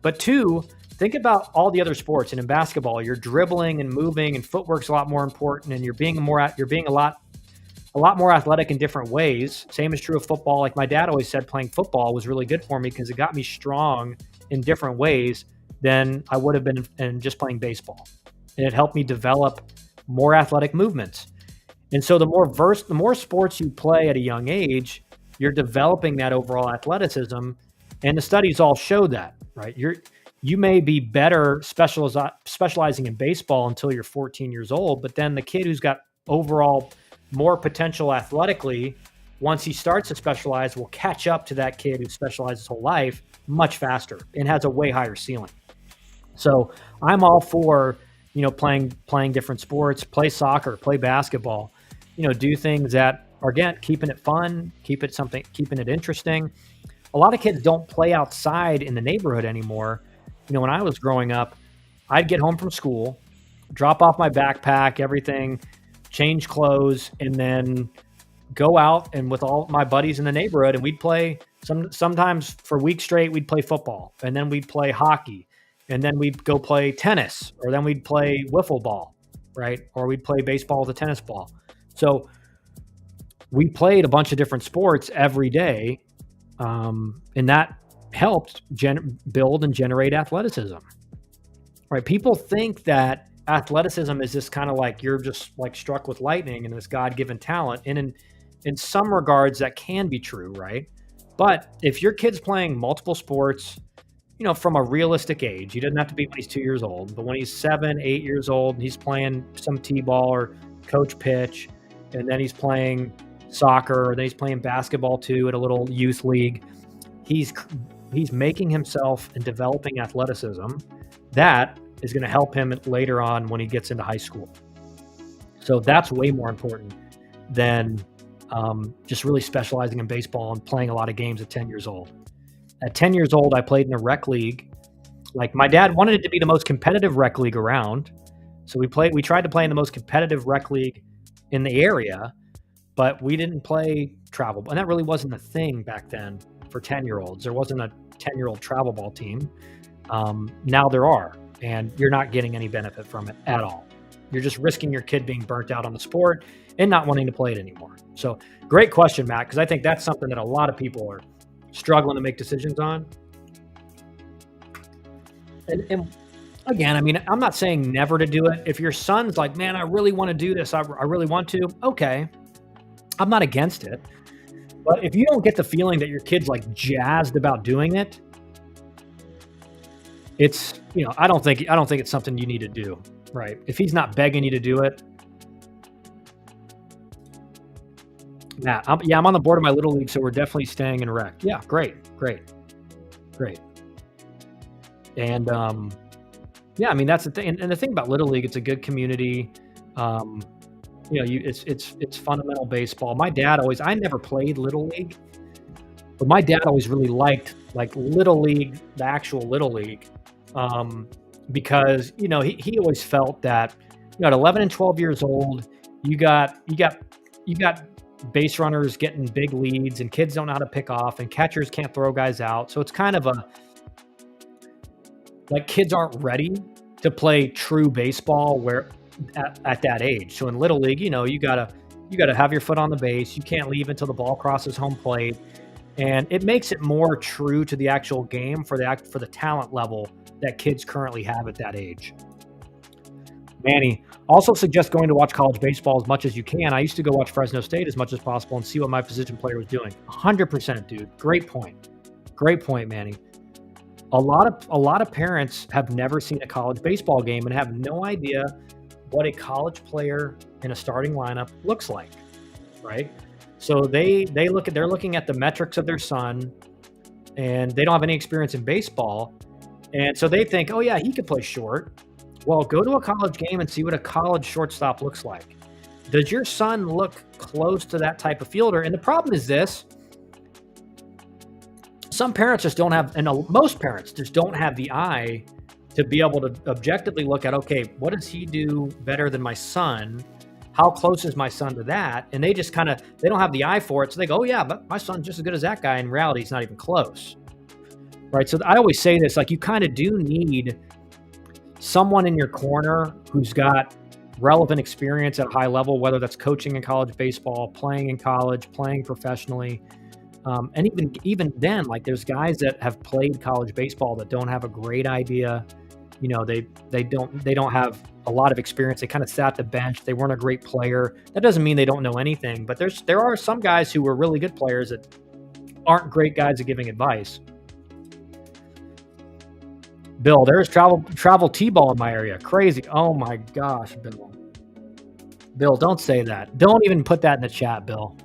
But two, think about all the other sports. And in basketball, you're dribbling and moving, and footwork's a lot more important, and you're being a lot more athletic in different ways. Same is true of football. Like my dad always said, playing football was really good for me because it got me strong in different ways than I would have been in just playing baseball. And it helped me develop more athletic movements. And so the more sports you play at a young age, you're developing that overall athleticism. And the studies all show that, right? You may be better specializing in baseball until you're 14 years old, but then the kid who's got overall more potential athletically, once he starts to specialize, will catch up to that kid who specialized his whole life much faster and has a way higher ceiling. So I'm all for, playing different sports, play soccer, play basketball, do things that are, again, keeping it fun, keeping it interesting. A lot of kids don't play outside in the neighborhood anymore. When I was growing up, I'd get home from school, drop off my backpack, everything, change clothes, and then go out and with all my buddies in the neighborhood, and we'd play sometimes for weeks straight. We'd play football, and then we'd play hockey, and then we'd go play tennis, or then we'd play wiffle ball, right? Or we'd play baseball with a tennis ball. So we played a bunch of different sports every day, and that helped build and generate athleticism, right? People think that athleticism is just kind of like you're just like struck with lightning and this God-given talent. And in some regards, that can be true, right? But if your kid's playing multiple sports, you know, from a realistic age, he doesn't have to be when he's 2 years old, but when he's 7, 8 years old, and he's playing some t-ball or coach pitch, and then he's playing soccer, or then he's playing basketball too at a little youth league, he's making himself and developing athleticism that is going to help him later on when he gets into high school. So that's way more important than just really specializing in baseball and playing a lot of games at 10 years old. At 10 years old, I played in a rec league. Like, my dad wanted it to be the most competitive rec league around. So we tried to play in the most competitive rec league in the area, but we didn't play travel. And that really wasn't a thing back then for 10-year-olds. There wasn't a 10-year-old travel ball team. Now there are, and you're not getting any benefit from it at all. You're just risking your kid being burnt out on the sport and not wanting to play it anymore. So great question, Matt, because I think that's something that a lot of people are struggling to make decisions on. And again, I mean, I'm not saying never to do it. If your son's like, man, I really want to do this, I really want to, okay, I'm not against it. But if you don't get the feeling that your kid's like jazzed about doing it, it's, you know, I don't think it's something you need to do, right? If he's not begging you to do it. Matt, I'm on the board of my little league, so we're definitely staying in rec. Yeah, great. And yeah, I mean, that's the thing. And the thing about little league, it's a good community. You know, it's fundamental baseball. My dad I never played little league, but my dad always really liked like little league, the actual little league, because, you know, he always felt that, you know, at 11 and 12 years old, you got base runners getting big leads, and kids don't know how to pick off, and catchers can't throw guys out. So it's kind of like kids aren't ready to play true baseball where at that age. So in little league, you know, you gotta have your foot on the base. You can't leave until the ball crosses home plate, and it makes it more true to the actual game for the talent level that kids currently have at that age. Manny also suggests going to watch college baseball as much as you can. I used to go watch Fresno State as much as possible and see what my position player was doing. 100%, dude. Great point, Manny. A lot of parents have never seen a college baseball game and have no idea what a college player in a starting lineup looks like, right? So they're looking at the metrics of their son, and they don't have any experience in baseball, and so they think, oh yeah, he could play short. Well, go to a college game and see what a college shortstop looks like. Does your son look close to that type of fielder? And the problem is this: some parents just don't have, and most parents just don't have the eye to be able to objectively look at, okay, what does he do better than my son? How close is my son to that? And they just they don't have the eye for it. So they go, oh yeah, but my son's just as good as that guy. In reality, he's not even close, right? So I always say this, like, you kind of do need someone in your corner who's got relevant experience at a high level, whether that's coaching in college baseball, playing in college, playing professionally. And even then, like, there's guys that have played college baseball that don't have a great idea. You know, they don't have a lot of experience. They kind of sat the bench. They weren't a great player. That doesn't mean they don't know anything, but there are some guys who were really good players that aren't great guys at giving advice. Bill, there's travel T-ball in my area. Crazy. Oh my gosh, Bill. Bill, don't say that. Don't even put that in the chat, Bill.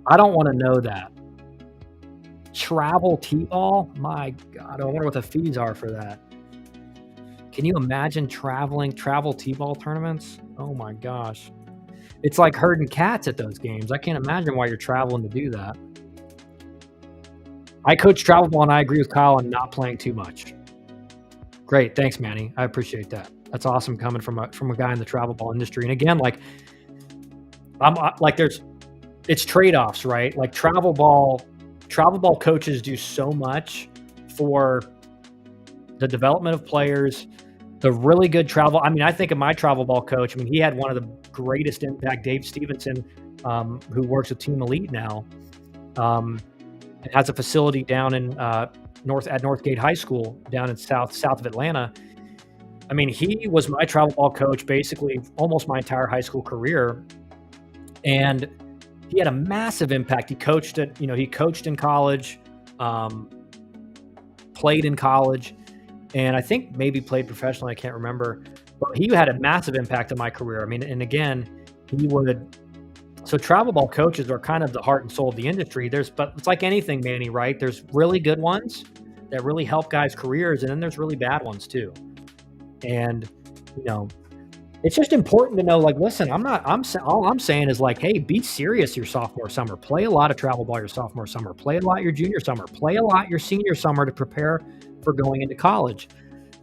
I don't want to know that. Travel T-ball? My God, I wonder what the fees are for that. Can you imagine travel T-ball tournaments? Oh my gosh. It's like herding cats at those games. I can't imagine why you're traveling to do that. I coach travel ball, and I agree with Kyle on not playing too much. Great. Thanks, Manny. I appreciate that. That's awesome coming from a guy in the travel ball industry. And again, like it's trade-offs, right? Like travel ball coaches do so much for the development of players, the really good travel. I mean, I think of my travel ball coach. I mean, he had one of the greatest impact, Dave Stevenson, who works with Team Elite now, and has a facility down in Northgate High School down in south of Atlanta. I mean, he was my travel ball coach basically almost my entire high school career, and he had a massive impact. He coached in college, played in college, and I think maybe played professionally. I can't remember, but he had a massive impact on my career. I mean, and again, so travel ball coaches are kind of the heart and soul of the industry. But it's like anything, Manny, right? There's really good ones that really help guys' careers, and then there's really bad ones too. And, it's just important to know, like, listen, all I'm saying is like, hey, be serious your sophomore summer. Play a lot of travel ball your sophomore summer. Play a lot your junior summer. Play a lot your senior summer to prepare for going into college.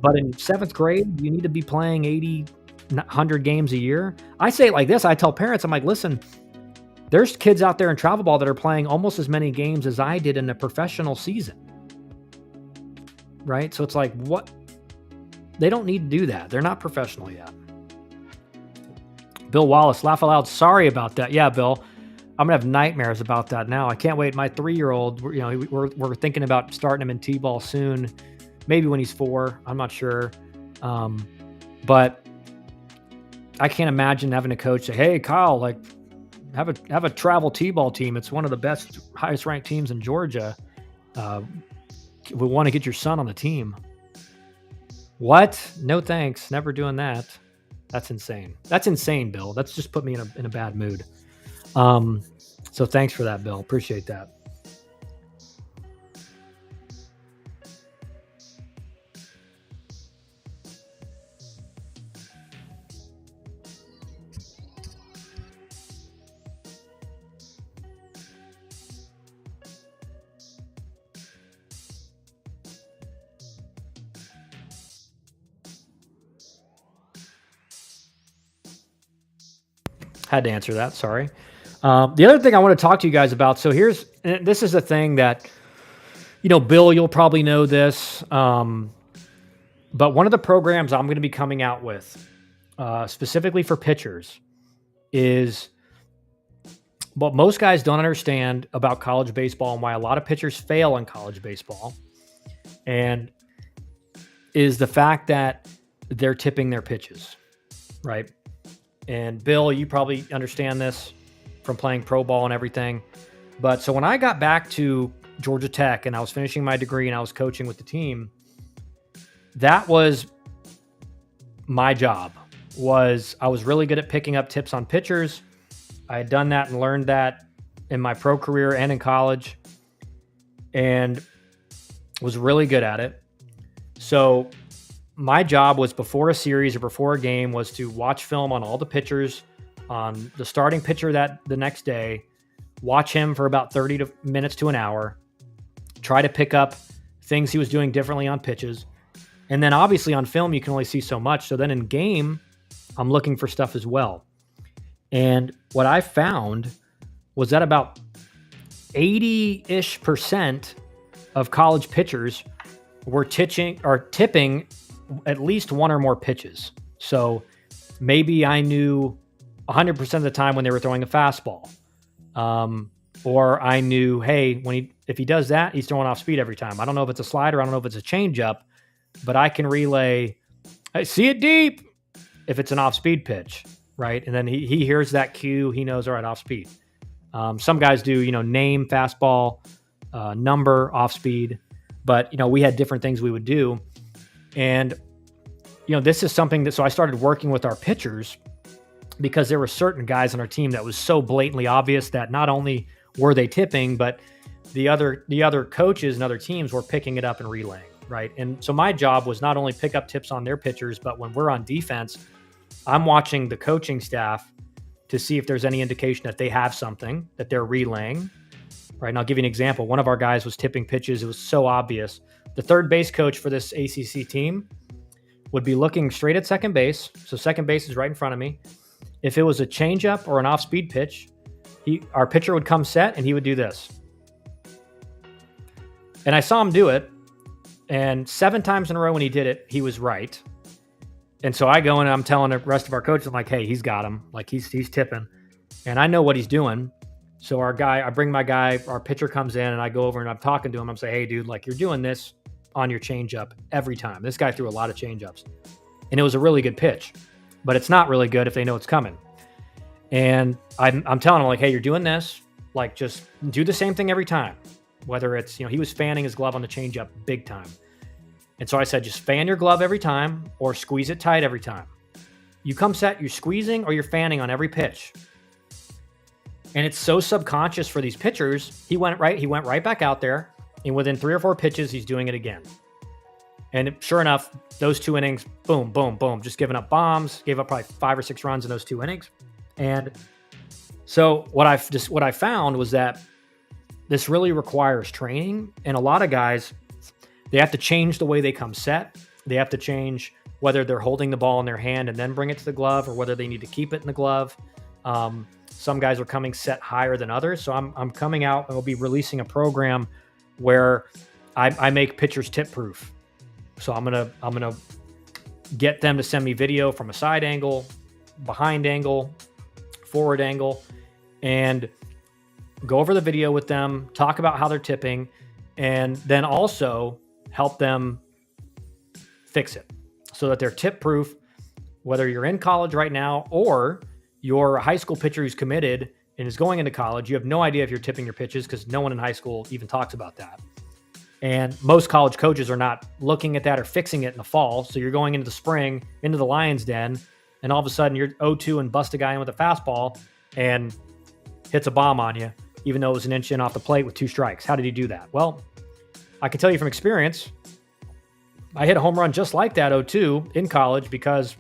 But in 7th grade, you need to be playing 80, 100 games a year. I say it like this. I tell parents, I'm like, listen, there's kids out there in travel ball that are playing almost as many games as I did in a professional season. Right? So it's like, what? They don't need to do that. They're not professional yet. Bill Wallace, laugh aloud. Sorry about that. Yeah, Bill, I'm gonna have nightmares about that now. I can't wait. My 3-year-old, we're thinking about starting him in T-ball soon, maybe when he's 4. I'm not sure, but I can't imagine having a coach say, "Hey, Kyle, like, have a travel T-ball team. It's one of the best, highest ranked teams in Georgia. We want to get your son on the team." What? No thanks. Never doing that. That's insane. That's insane, Bill. That's just put me in a bad mood. So thanks for that, Bill. Appreciate that. Had to answer that. Sorry. The other thing I want to talk to you guys about. So this is a thing that, Bill, you'll probably know this. But one of the programs I'm going to be coming out with, specifically for pitchers, is what most guys don't understand about college baseball and why a lot of pitchers fail in college baseball, and is the fact that they're tipping their pitches, right? And Bill, you probably understand this from playing pro ball and everything. But so when I got back to Georgia Tech and I was finishing my degree and I was coaching with the team, that was my job. I was really good at picking up tips on pitchers. I had done that and learned that in my pro career and in college, and was really good at it. So my job was before a series or before a game was to watch film on all the pitchers, on the starting pitcher the next day, watch him for about 30 minutes to an hour, try to pick up things he was doing differently on pitches. And then obviously on film, you can only see so much. So then in game, I'm looking for stuff as well. And what I found was that about 80-ish% of college pitchers were tipping at least one or more pitches. So maybe I knew 100% of the time when they were throwing a fastball. Or I knew, hey, if he does that, he's throwing off speed every time. I don't know if it's a slider, I don't know if it's a changeup, but I can relay, I see it deep if it's an off-speed pitch, right? And then he hears that cue, he knows, all right, off-speed. Some guys do, name, fastball, number, off-speed, but, we had different things we would do. And, this is something so I started working with our pitchers because there were certain guys on our team that was so blatantly obvious that not only were they tipping, but the other coaches and other teams were picking it up and relaying, right? And so my job was not only pick up tips on their pitchers, but when we're on defense, I'm watching the coaching staff to see if there's any indication that they have something that they're relaying, right? And I'll give you an example. One of our guys was tipping pitches. It was so obvious. The third base coach for this ACC team would be looking straight at second base. So second base is right in front of me. If it was a changeup or an off-speed pitch, our pitcher would come set and he would do this. And I saw him do it. And 7 times in a row when he did it, he was right. And so I go and I'm telling the rest of our coaches, I'm like, hey, he's got him. Like he's tipping. And I know what he's doing. So I bring my guy, our pitcher comes in and I go over and I'm talking to him. I'm saying, hey, dude, like you're doing this on your changeup every time. This guy threw a lot of changeups. And it was a really good pitch. But it's not really good if they know it's coming. And I'm telling him, like, hey, you're doing this. Like, just do the same thing every time. Whether it's, he was fanning his glove on the changeup big time. And so I said, just fan your glove every time or squeeze it tight every time. You come set, you're squeezing or you're fanning on every pitch. And it's so subconscious for these pitchers. He went right back out there. And within 3 or 4 pitches, he's doing it again. And sure enough, those 2 innings, boom, boom, boom, just giving up bombs, gave up probably 5 or 6 runs in those 2 innings. And so what I found was that this really requires training. And a lot of guys, they have to change the way they come set. They have to change whether they're holding the ball in their hand and then bring it to the glove or whether they need to keep it in the glove. Some guys are coming set higher than others. So I'm coming out and we'll be releasing a program where I make pitchers tip proof. So I'm gonna get them to send me video from a side angle, behind angle, forward angle, and go over the video with them, talk about how they're tipping, and then also help them fix it so that they're tip proof, whether you're in college right now or you're a high school pitcher who's committed and is going into college. You have no idea if you're tipping your pitches because no one in high school even talks about that. And most college coaches are not looking at that or fixing it in the fall. So you're going into the spring, into the lion's den, and all of a sudden you're 0-2 and bust a guy in with a fastball and hits a bomb on you, even though it was an inch in off the plate with 2 strikes. How did he do that? Well, I can tell you from experience, I hit a home run just like that 0-2 in college because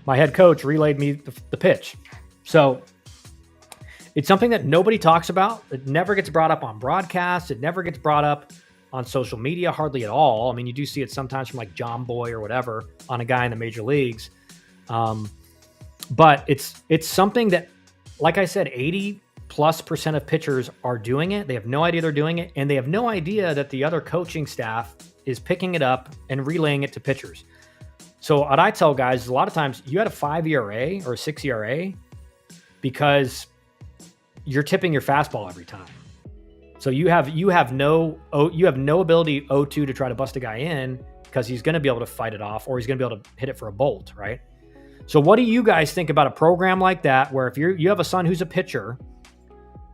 my head coach relayed me the pitch. So it's something that nobody talks about. It never gets brought up on broadcasts. It never gets brought up on social media, hardly at all. I mean, you do see it sometimes from like John Boy or whatever on a guy in the major leagues. But it's something that, like I said, 80+% of pitchers are doing it. They have no idea they're doing it. And they have no idea that the other coaching staff is picking it up and relaying it to pitchers. So what I tell guys is a lot of times you had a 5 ERA or a 6 ERA because you're tipping your fastball every time. So you have no ability 0-2 to try to bust a guy in because he's going to be able to fight it off or he's going to be able to hit it for a bolt, right? So what do you guys think about a program like that where if you have a son who's a pitcher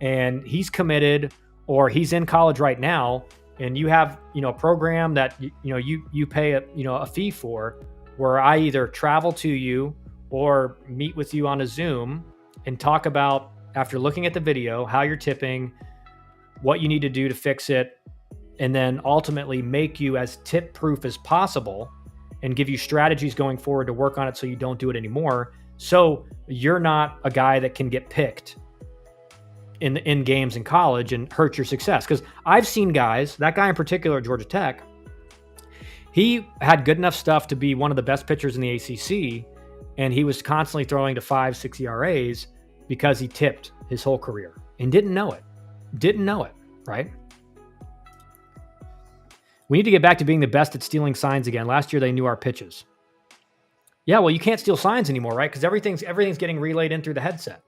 and he's committed or he's in college right now and you have, a program that you pay a fee for, where I either travel to you or meet with you on a Zoom and talk about, after looking at the video, how you're tipping, what you need to do to fix it, and then ultimately make you as tip proof as possible and give you strategies going forward to work on it so you don't do it anymore. So you're not a guy that can get picked in games in college and hurt your success. Because I've seen guys, that guy in particular at Georgia Tech, he had good enough stuff to be one of the best pitchers in the ACC, and he was constantly throwing to 5-6 ERAs because he tipped his whole career and didn't know it, right? We need to get back to being the best at stealing signs again. Last year, they knew our pitches. Yeah, well, you can't steal signs anymore, right? Because everything's getting relayed in through the headset.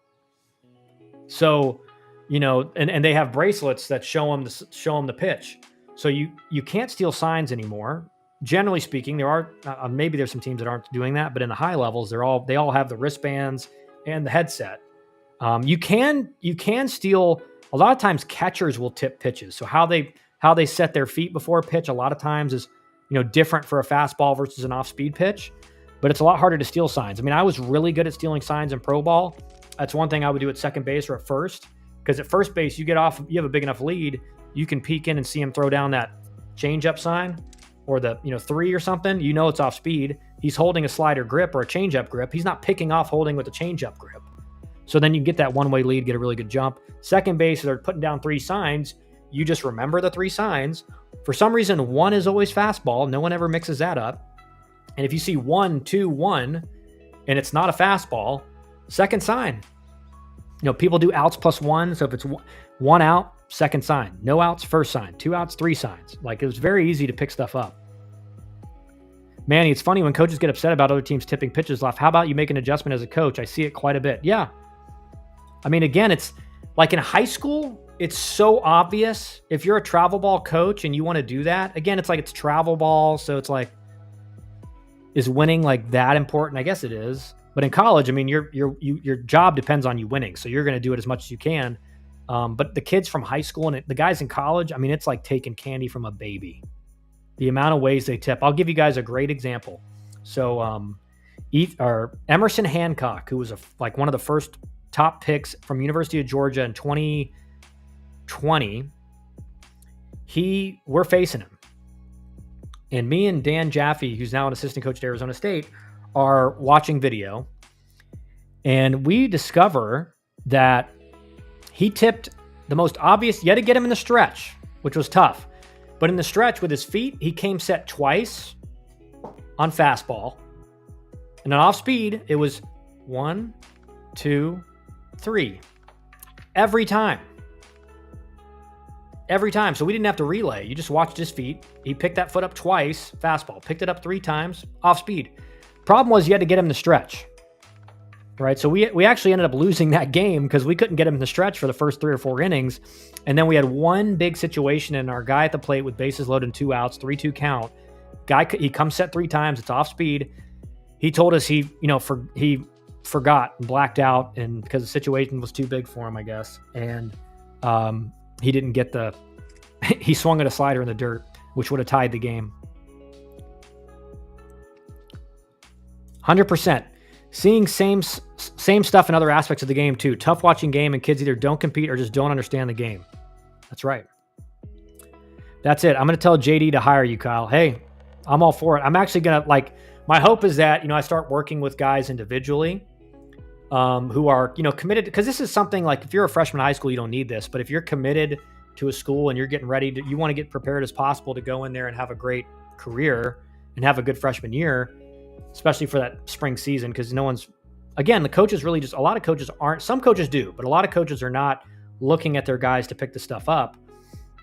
So, and they have bracelets that show them the pitch. So you can't steal signs anymore. Generally speaking, there are maybe there's some teams that aren't doing that, but in the high levels, they all have the wristbands and the headset. You can steal. A lot of times, catchers will tip pitches. So how they set their feet before a pitch a lot of times is different for a fastball versus an off-speed pitch. But it's a lot harder to steal signs. I mean, I was really good at stealing signs in pro ball. That's one thing I would do at second base or at first, because at first base you have a big enough lead, you can peek in and see him throw down that changeup sign or the 3 or something. It's off speed. He's holding a slider grip or a changeup grip. He's not picking off holding with a changeup grip. So then you get that one-way lead, get a really good jump. Second base, they're putting down 3 signs. You just remember the 3 signs. For some reason, one is always fastball. No one ever mixes that up. And if you see 1-2-1 and it's not a fastball, second sign. People do outs +1. So if it's one out, second sign. No outs, first sign. 2 outs, 3 signs. Like, it was very easy to pick stuff up. Manny, it's funny when coaches get upset about other teams tipping pitches left. How about you make an adjustment as a coach? I see it quite a bit. Yeah. I mean, again, it's like in high school, it's so obvious. If you're a travel ball coach and you want to do that, again, it's like it's travel ball. So it's like, is winning like that important? I guess it is. But in college, I mean, your job depends on you winning. So you're going to do it as much as you can. But the kids from high school and the guys in college, I mean, it's like taking candy from a baby. The amount of ways they tip. I'll give you guys a great example. So Emerson Hancock, who was like one of the first top picks from University of Georgia in 2020, we're facing him. And me and Dan Jaffe, who's now an assistant coach at Arizona State, are watching video. And we discover that he tipped the most obvious. You had to get him in the stretch, which was tough. But in the stretch with his feet, he came set twice on fastball. And on off speed, it was 1, 2, 3. Every time. Every time. So we didn't have to relay. You just watched his feet. He picked that foot up twice, fastball. Picked it up 3 times, off speed. Problem was you had to get him to stretch. Right? So we actually ended up losing that game because we couldn't get him in the stretch for the first 3 or 4 innings. And then we had one big situation, and our guy at the plate with bases loaded and 2 outs, 3-2 count. He comes set 3 times. It's off speed. He told us he forgot and blacked out, and because the situation was too big for him, I guess. And he didn't get he swung at a slider in the dirt, which would have tied the game. 100%. Seeing same stuff in other aspects of the game too. Tough watching game, and kids either don't compete or just don't understand the game. That's right. That's it. I'm going to tell JD to hire you, Kyle. Hey, I'm all for it. I'm actually going to my hope is that, I start working with guys individually who are, committed, because this is something like if you're a freshman in high school, you don't need this, but if you're committed to a school and you're getting ready you want to get prepared as possible to go in there and have a great career and have a good freshman year, especially for that spring season, because the coaches really a lot of coaches aren't, some coaches do, but a lot of coaches are not looking at their guys to pick the stuff up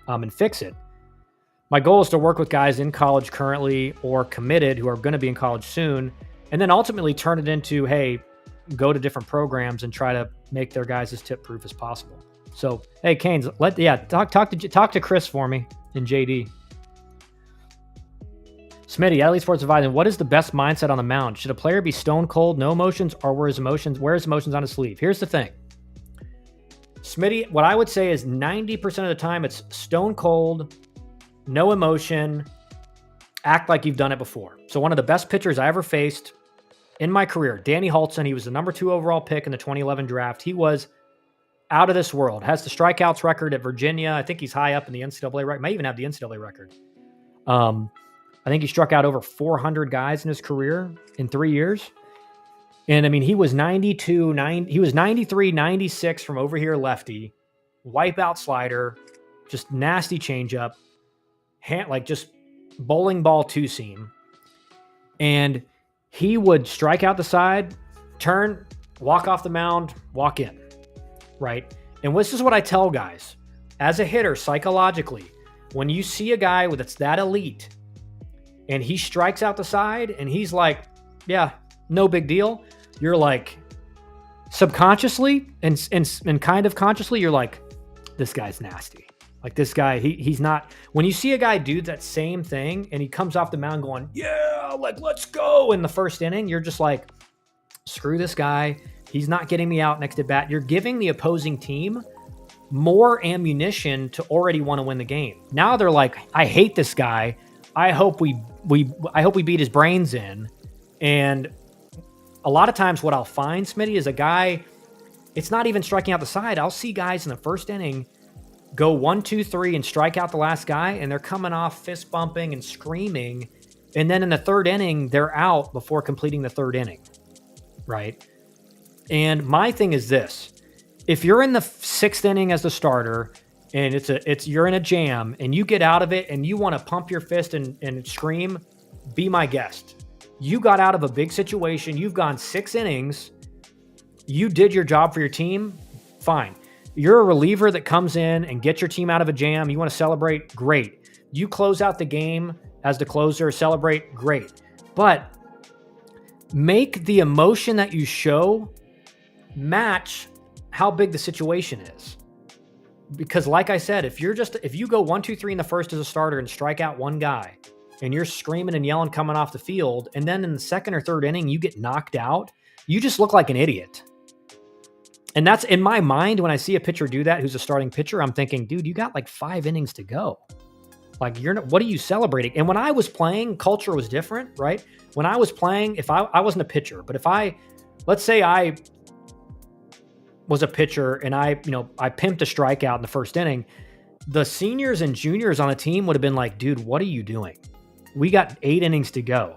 and fix it. My goal is to work with guys in college currently or committed who are going to be in college soon, and then ultimately turn it into, hey, go to different programs and try to make their guys as tip proof as possible. So, hey, Canes, talk to Chris for me and JD. Smitty, Athlete Sports Advisor, what is the best mindset on the mound? Should a player be stone cold, no emotions, or wear his emotions on his sleeve? Here's the thing. Smitty, what I would say is 90% of the time it's stone cold, no emotion, act like you've done it before. So one of the best pitchers I ever faced in my career, Danny Hultzen, he was the number 2 overall pick in the 2011 draft. He was out of this world, has the strikeouts record at Virginia. I think he's high up in the NCAA record, might even have the NCAA record. I think he struck out over 400 guys in his career in 3 years. And I mean, he was 93, 96 from over here lefty, wipeout slider, just nasty changeup, just bowling ball 2-seam. And he would strike out the side, turn, walk off the mound, walk in, right? And this is what I tell guys. As a hitter, psychologically, when you see a guy that's that elite and he strikes out the side and he's like, yeah, no big deal, you're like, subconsciously and kind of consciously, you're like, this guy's nasty. Like this guy, he's not. When you see a guy do that same thing and he comes off the mound going, yeah, let's go in the first inning, you're just like, screw this guy. He's not getting me out next at bat. You're giving the opposing team more ammunition to already want to win the game. Now they're like, I hate this guy. I hope we beat his brains in. And a lot of times what I'll find, Smitty, is a guy, it's not even striking out the side. I'll see guys in the first inning go 1, 2, 3 and strike out the last guy, and they're coming off fist bumping and screaming. And then in the third inning, they're out before completing the third inning, right? And my thing is this. If you're in the 6th inning as the starter and you're in a jam and you get out of it and you want to pump your fist and scream, be my guest. You got out of a big situation. You've gone 6 innings. You did your job for your team. Fine. You're a reliever that comes in and gets your team out of a jam. You want to celebrate? Great. You close out the game as the closer, celebrate? Great. But make the emotion that you show match how big the situation is. Because like I said, if you go 1, 2, 3 in the first as a starter and strike out one guy, and you're screaming and yelling coming off the field, and then in the second or third inning, you get knocked out, you just look like an idiot. And that's in my mind, when I see a pitcher do that, who's a starting pitcher, I'm thinking, dude, you got like 5 innings to go. Like, what are you celebrating? And when I was playing, culture was different, right? When I was playing, if I wasn't a pitcher, but let's say I was a pitcher and I pimped a strikeout in the first inning, the seniors and juniors on the team would have been like, dude, what are you doing? We got 8 innings to go.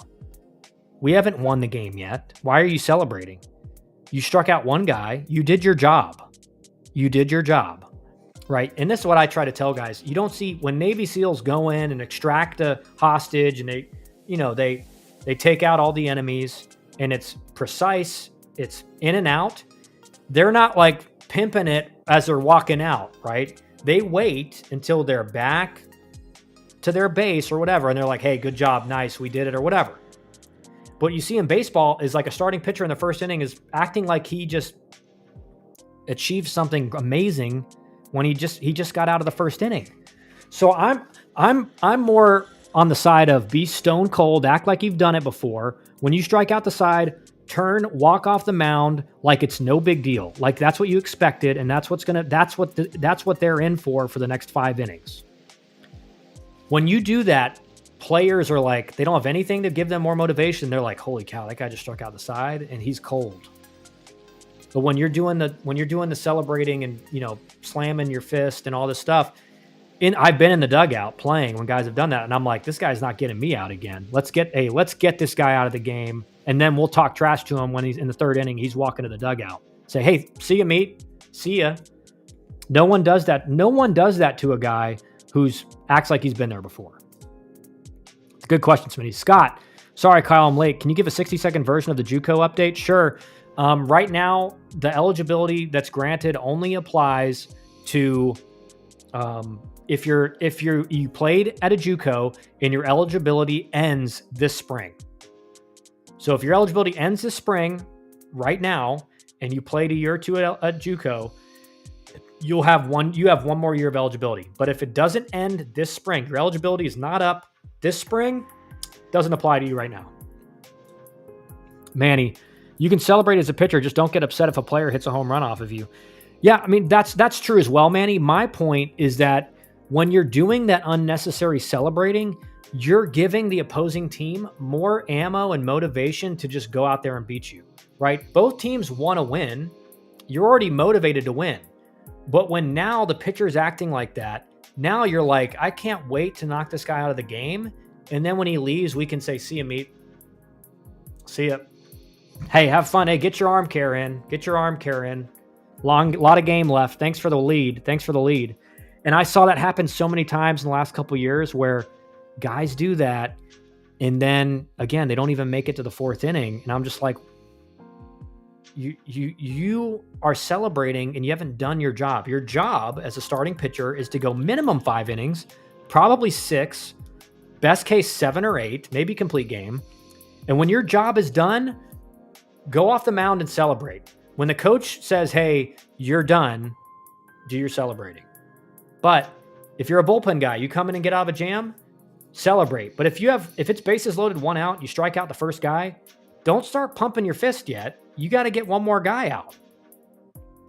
We haven't won the game yet. Why are you celebrating? You struck out one guy. You did your job. You did your job, right? And this is what I try to tell guys. You don't see when Navy SEALs go in and extract a hostage and they take out all the enemies and it's precise. It's in and out. They're not like pimping it as they're walking out, right? They wait until they're back to their base or whatever. And they're like, hey, good job. Nice. We did it or whatever. But what you see in baseball is like a starting pitcher in the first inning is acting like he just achieved something amazing when he just got out of the first inning. So I'm more on the side of be stone cold, act like you've done it before. When you strike out the side, turn, walk off the mound like it's no big deal. Like that's what you expected, and that's what they're in for the next 5 innings. When you do that, players are like, they don't have anything to give them more motivation. They're like, holy cow, that guy just struck out the side and he's cold. But when you're doing the celebrating and, slamming your fist and all this stuff, I've been in the dugout playing when guys have done that. And I'm like, this guy's not getting me out again. Let's get this guy out of the game. And then we'll talk trash to him when he's in the third inning, he's walking to the dugout. Say, hey, see ya, mate. See ya. No one does that. No one does that to a guy who's acts like he's been there before. Good question, Smitty. Scott, sorry, Kyle, I'm late. Can you give a 60-second version of the JUCO update? Sure. Right now, the eligibility that's granted only applies to if you played at a JUCO and your eligibility ends this spring. So if your eligibility ends this spring, right now, and you played a year or two at JUCO, you have one more year of eligibility. But if it doesn't end this spring, your eligibility is not up this spring, doesn't apply to you right now. Manny, you can celebrate as a pitcher, just don't get upset if a player hits a home run off of you. Yeah, I mean, that's true as well, Manny. My point is that when you're doing that unnecessary celebrating, you're giving the opposing team more ammo and motivation to just go out there and beat you, right? Both teams want to win. You're already motivated to win. But when now the pitcher's acting like that, now you're like, I can't wait to knock this guy out of the game. And then when he leaves, we can say, see ya, mate. See ya. Hey, have fun. Hey, get your arm care in. Get your arm care in. Lot of game left. Thanks for the lead. And I saw that happen so many times in the last couple of years where guys do that. And then again, they don't even make it to the 4th inning. And I'm just like, you are celebrating and you haven't done your job. Your job as a starting pitcher is to go minimum 5 innings, probably 6, best case 7 or 8, maybe complete game. And when your job is done, go off the mound and celebrate. When the coach says, hey, you're done, do your celebrating. But if you're a bullpen guy, you come in and get out of a jam, celebrate. But if it's bases loaded, 1 out, you strike out the first guy, don't start pumping your fist yet. You got to get one more guy out,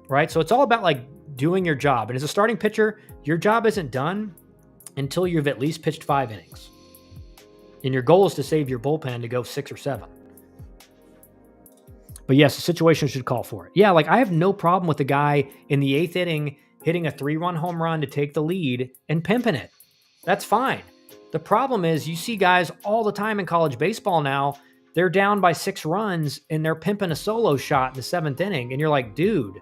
right? So it's all about like doing your job. And as a starting pitcher, your job isn't done until you've at least pitched 5 innings. And your goal is to save your bullpen to go 6 or 7. But yes, the situation should call for it. Yeah, like I have no problem with the guy in the 8th inning hitting a 3-run home run to take the lead and pimping it. That's fine. The problem is you see guys all the time in college baseball now, they're down by 6 runs and they're pimping a solo shot in the 7th inning. And you're like, dude,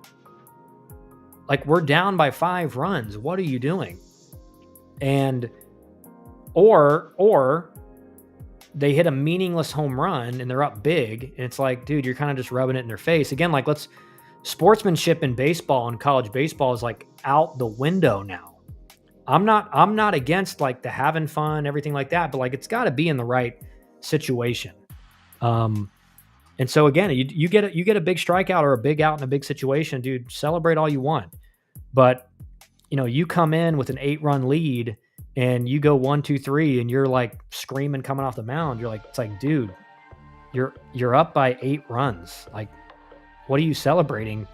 like we're down by 5 runs. What are you doing? And, or they hit a meaningless home run and they're up big, and it's like, dude, you're kind of just rubbing it in their face. Again, like sportsmanship in baseball and college baseball is like out the window now. I'm not against like the having fun, everything like that, but like it's got to be in the right situation. And so again, you get a big strikeout or a big out in a big situation, dude, celebrate all you want. But you come in with an 8-run lead and you go 1, 2, 3, and you're like screaming coming off the mound. You're like, it's like, dude, you're up by 8 runs. Like, what are you celebrating?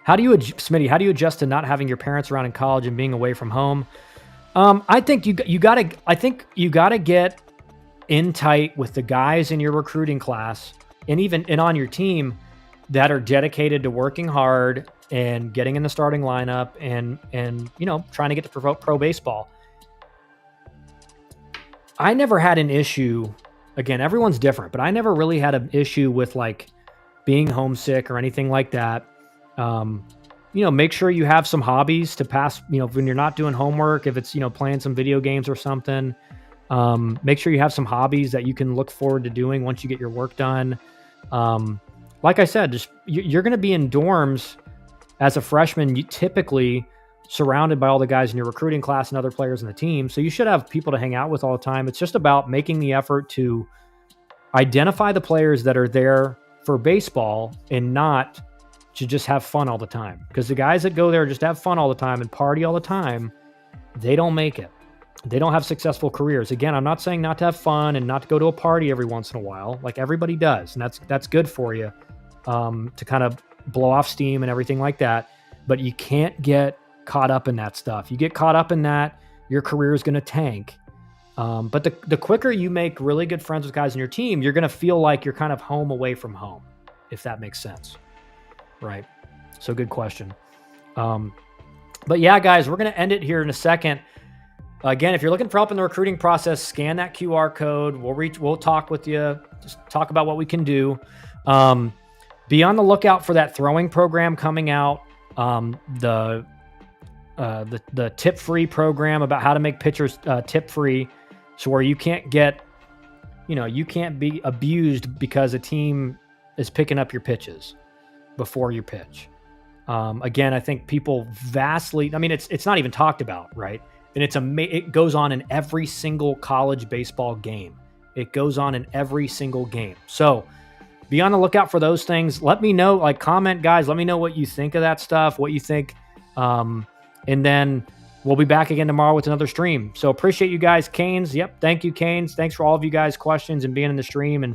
Smitty, how do you adjust to not having your parents around in college and being away from home? I think you gotta get in tight with the guys in your recruiting class and on your team that are dedicated to working hard and getting in the starting lineup and trying to get to pro baseball. I never had an issue. Again, everyone's different, but I never really had an issue with like being homesick or anything like that. Make sure you have some hobbies to pass, when you're not doing homework, if it's, playing some video games or something. Make sure you have some hobbies that you can look forward to doing once you get your work done. Like I said, just you're going to be in dorms as a freshman, you typically surrounded by all the guys in your recruiting class and other players in the team. So you should have people to hang out with all the time. It's just about making the effort to identify the players that are there for baseball and not to just have fun all the time. Because the guys that go there just to have fun all the time and party all the time, they don't make it. They don't have successful careers. Again, I'm not saying not to have fun and not to go to a party every once in a while, like everybody does. And that's good for you to kind of blow off steam and everything like that. But you can't get caught up in that stuff. You get caught up in that, your career is going to tank. But the quicker you make really good friends with guys in your team, you're going to feel like you're kind of home away from home, if that makes sense. Right. So good question. But yeah, guys, we're going to end it here in a second. Again, if you're looking for help in the recruiting process, scan that QR code. We'll talk with you, just talk about what we can do. Be on the lookout for that throwing program coming out. The tip-free program about how to make pitchers tip-free, so where you can't be abused because a team is picking up your pitches before your pitch. Again, I think people it's not even talked about, right? And it goes on in every single college baseball game. It goes on in every single game. So be on the lookout for those things. Let me know, like comment, guys. Let me know what you think of that stuff, what you think. And then we'll be back again tomorrow with another stream. So appreciate you guys. Canes. Yep. Thank you, Canes. Thanks for all of you guys' questions and being in the stream and